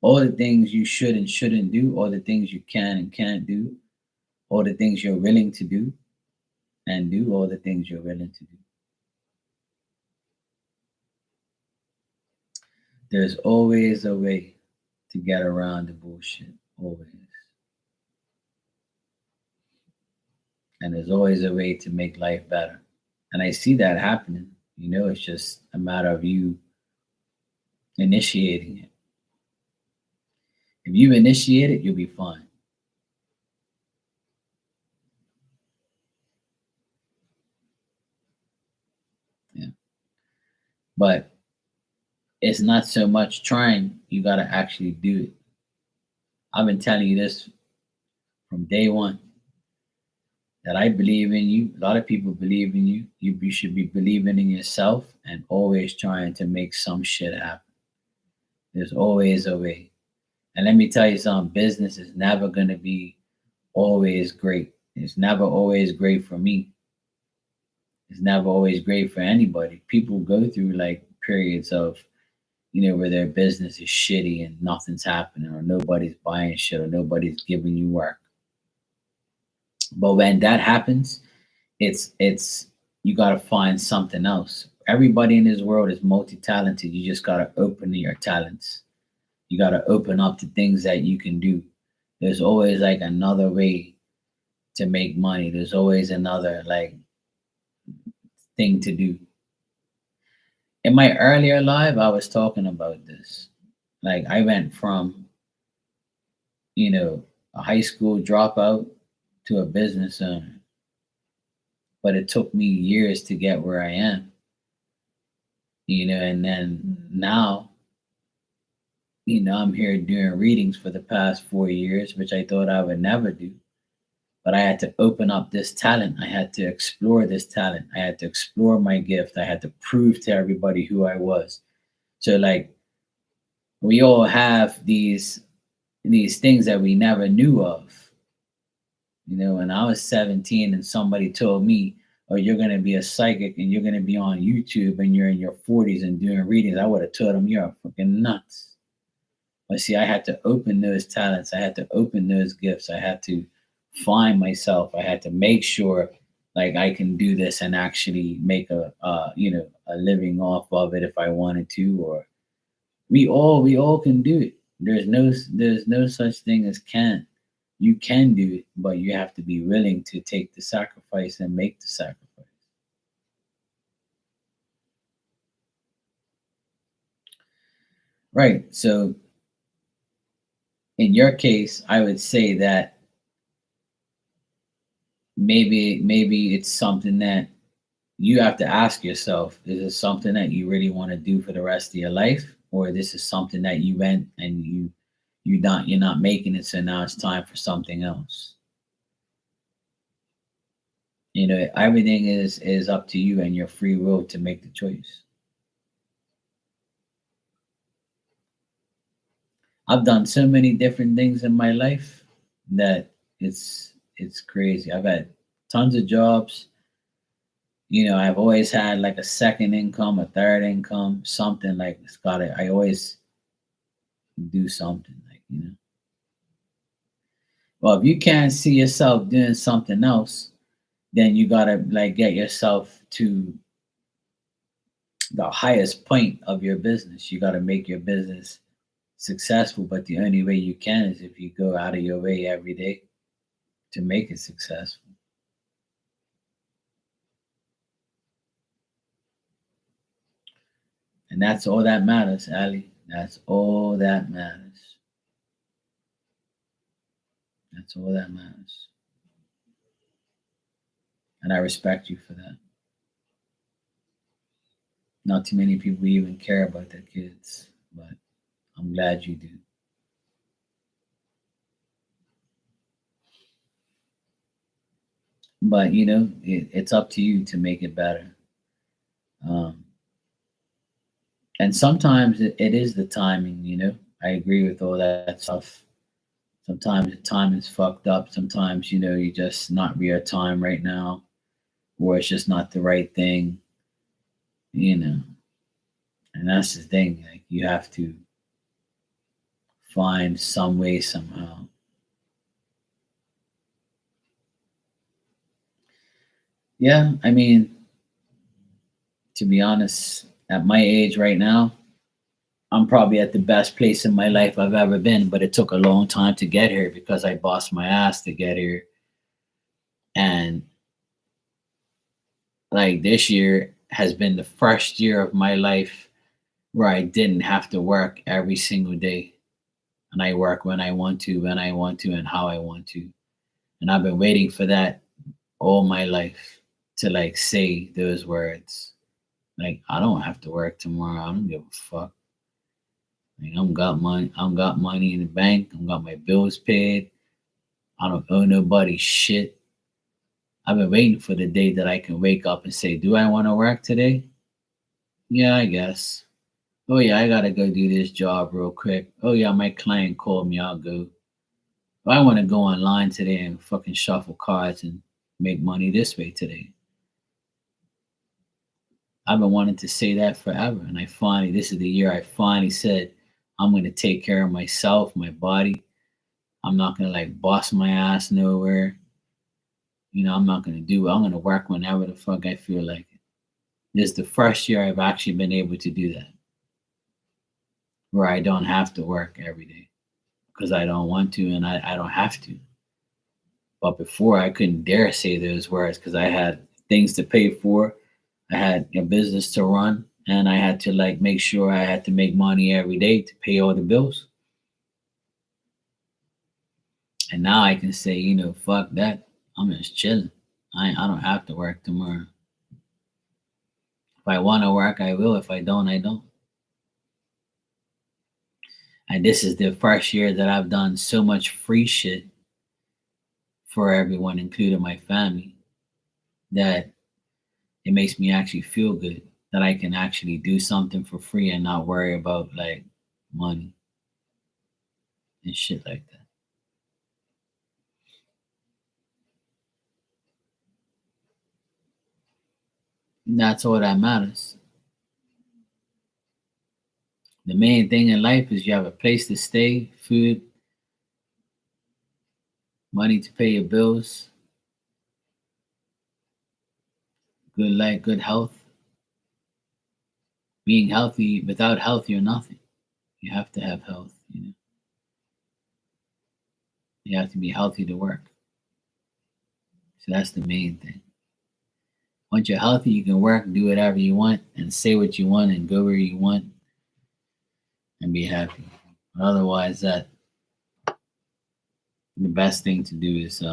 A: all the things you should and shouldn't do, all the things you can and can't do, all the things you're willing to do, and do all the things you're willing to do. There's always a way to get around the bullshit. Always. And there's always a way to make life better. And I see that happening. It's just a matter of you initiating it. If you initiate it, you'll be fine. Yeah. But it's not so much trying, you got to actually do it. I've been telling you this from day one that I believe in you. A lot of people believe in you. You should be believing in yourself and always trying to make some shit happen. There's always a way. And let me tell you something, business is never going to be always great. It's never always great for me. It's never always great for anybody. People go through like periods of, where their business is shitty and nothing's happening or nobody's buying shit or nobody's giving you work. But when that happens, it's you got to find something else. Everybody in this world is multi-talented. You just got to open your talents. You got to open up to things that you can do. There's always like another way to make money. There's always another like thing to do. In my earlier life, I was talking about this. Like I went from, a high school dropout to a business owner. But it took me years to get where I am, and then now, I'm here doing readings for the past 4 years, which I thought I would never do. But I had to open up this talent. I had to explore this talent. I had to explore my gift. I had to prove to everybody who I was. So like we all have these things that we never knew of. When I was 17 and somebody told me, oh, you're going to be a psychic and you're going to be on YouTube and you're in your 40s and doing readings, I would have told them you're fucking nuts. But see, I had to open those talents. I had to open those gifts. I had to find myself. I had to make sure like I can do this and actually make a living off of it if I wanted to, or we all can do it. There's no such thing as can't. You can do it, but you have to be willing to take the sacrifice and make the sacrifice. Right. So in your case, I would say that maybe it's something that you have to ask yourself, is this something that you really want to do for the rest of your life? Or this is something that you went and you're not making it, so now it's time for something else. Everything is up to you and your free will to make the choice. I've done so many different things in my life that it's crazy. I've had tons of jobs. I've always had like a second income, a third income, something like it's got it. I always do something like. Well, if you can't see yourself doing something else, then you gotta like get yourself to the highest point of your business. You gotta make your business successful, but the only way you can is if you go out of your way every day to make it successful. And that's all that matters, Ali. That's all that matters. That's all that matters. And I respect you for that. Not too many people even care about their kids, but I'm glad you do. But it's up to you to make it better. Um, and sometimes it is the timing. I agree with all that stuff. Sometimes the time is fucked up. Sometimes you're just not real time right now, or it's just not the right thing. You know, and that's the thing. Like you have to find some way somehow. Yeah, I mean, to be honest, at my age right now, I'm probably at the best place in my life I've ever been, but it took a long time to get here because I bossed my ass to get here. And like this year has been the first year of my life where I didn't have to work every single day. And I work when I want to, and how I want to. And I've been waiting for that all my life to like say those words. Like I don't have to work tomorrow. I don't give a fuck. Like I'm got money. I'm got money in the bank. I'm got my bills paid. I don't owe nobody shit. I've been waiting for the day that I can wake up and say, "Do I want to work today? Yeah, I guess. Oh yeah, I gotta go do this job real quick. Oh yeah, my client called me. I'll go. I want to go online today and fucking shuffle cards and make money this way today." I've been wanting to say that forever, and this is the year I finally said, I'm going to take care of myself, my body. I'm not going to like boss my ass nowhere. I'm not going to do it. I'm going to work whenever the fuck I feel like it. This is the first year I've actually been able to do that, where I don't have to work every day because I don't want to and I don't have to. But before, I couldn't dare say those words because I had things to pay for. I had a business to run, and I had to like make sure I had to make money every day to pay all the bills. And now I can say, fuck that. I'm just chilling. I don't have to work tomorrow. If I want to work, I will. If I don't, I don't. And this is the first year that I've done so much free shit for everyone, including my family, that it makes me actually feel good that I can actually do something for free and not worry about like money and shit like that. And that's all that matters. The main thing in life is you have a place to stay, food, money to pay your bills, good life, good health. Being healthy, without health, you're nothing. You have to have health. You have to be healthy to work. So that's the main thing. Once you're healthy, you can work, do whatever you want, and say what you want, and go where you want, and be happy. But otherwise, that the best thing to do is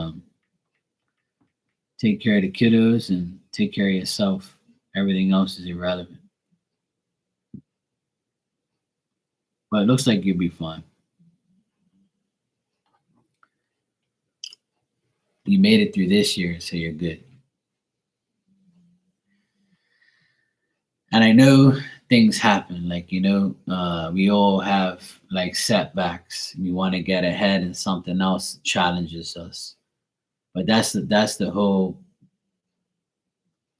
A: take care of the kiddos and take care of yourself. Everything else is irrelevant. But it looks like you'll be fine. You made it through this year, so you're good. And I know things happen. Like, we all have like setbacks. We want to get ahead and something else challenges us. But that's the whole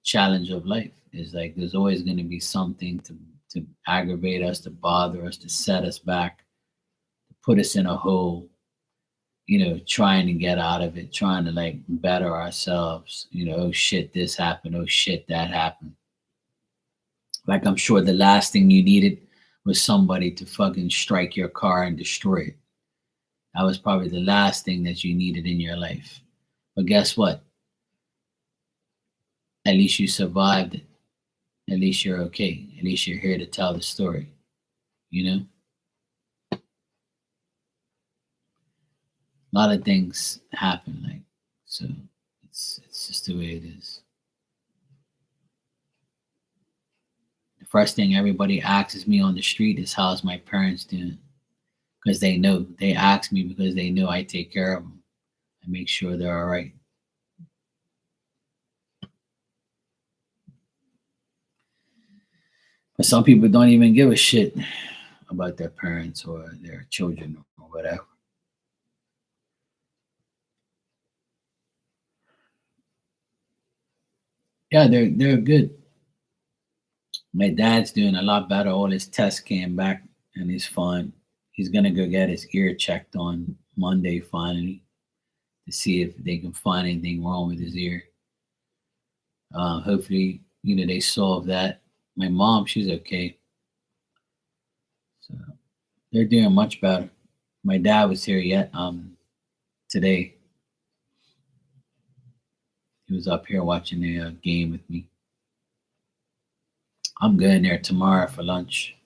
A: challenge of life is like there's always going to be something to aggravate us, to bother us, to set us back, to put us in a hole, trying to get out of it, trying to like better ourselves. Oh shit, this happened. Oh shit, that happened. Like I'm sure the last thing you needed was somebody to fucking strike your car and destroy it. That was probably the last thing that you needed in your life. But guess what? At least you survived it. At least you're okay. At least you're here to tell the story. You know? A lot of things happen, like, so it's just the way it is. The first thing everybody asks me on the street is how's my parents doing? Because they know. They ask me because they know I take care of them. I make sure they're all right. But some people don't even give a shit about their parents or their children or whatever. Yeah, they're good. My dad's doing a lot better. All his tests came back and he's fine. He's gonna go get his ear checked on Monday finally to see if they can find anything wrong with his ear. Hopefully, they solve that. My mom, she's okay. So they're doing much better. My dad was here yet today. He was up here watching the game with me. I'm going there tomorrow for lunch.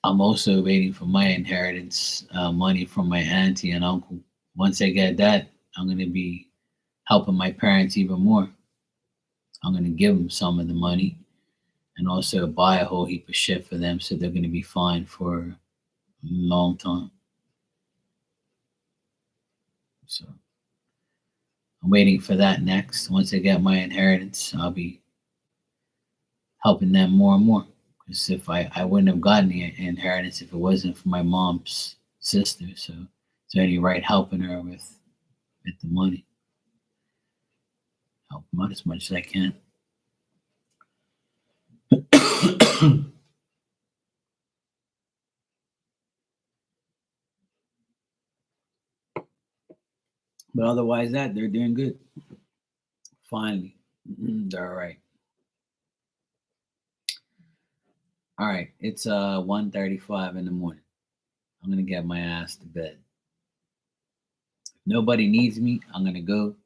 A: I'm also waiting for my inheritance money from my auntie and uncle. Once I get that, I'm going to be helping my parents even more. I'm going to give them some of the money and also buy a whole heap of shit for them so they're going to be fine for a long time. So I'm waiting for that next. Once I get my inheritance, I'll be helping them more and more. Because if I wouldn't have gotten the inheritance if it wasn't for my mom's sister. So is there any right helping her with the money? Help them out as much as I can. But otherwise, that they're doing good. Finally, they're all right. All right, it's 1:35 in the morning. I'm gonna get my ass to bed. If nobody needs me, I'm gonna go.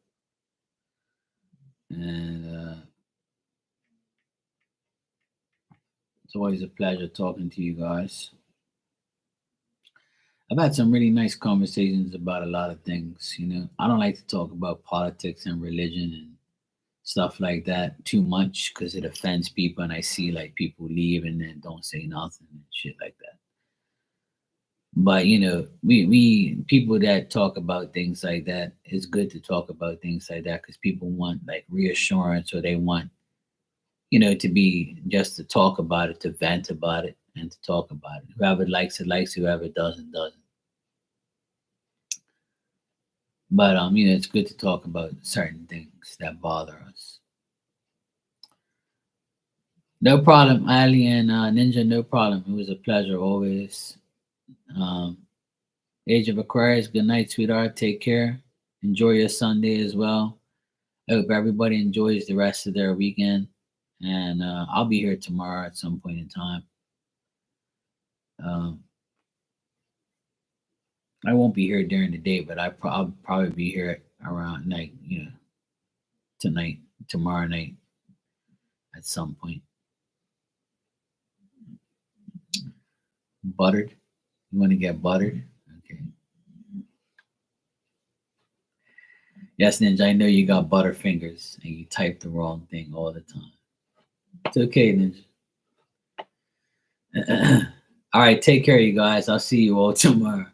A: And it's always a pleasure talking to you guys. I've had some really nice conversations about a lot of things. I don't like to talk about politics and religion and stuff like that too much because it offends people, and I see like people leave and then don't say nothing and shit like that. But we people that talk about things like that, it's good to talk about things like that because people want like reassurance, or they want to be just to talk about it, to vent about it, and to talk about it. Whoever likes it likes, whoever doesn't. But it's good to talk about certain things that bother us. No problem, Ali and Ninja. No problem. It was a pleasure always. Um, Age of Aquarius. Good night, sweetheart. Take care. Enjoy your Sunday as well. I hope everybody enjoys the rest of their weekend. And I'll be here tomorrow at some point in time. Um, I won't be here during the day, but I'll probably be here around night, tonight, tomorrow night at some point. Buttered? You want to get buttered? Okay. Yes, Ninja, I know you got butter fingers and you type the wrong thing all the time. It's okay, Ninja. All right, take care, you guys. I'll see you all tomorrow.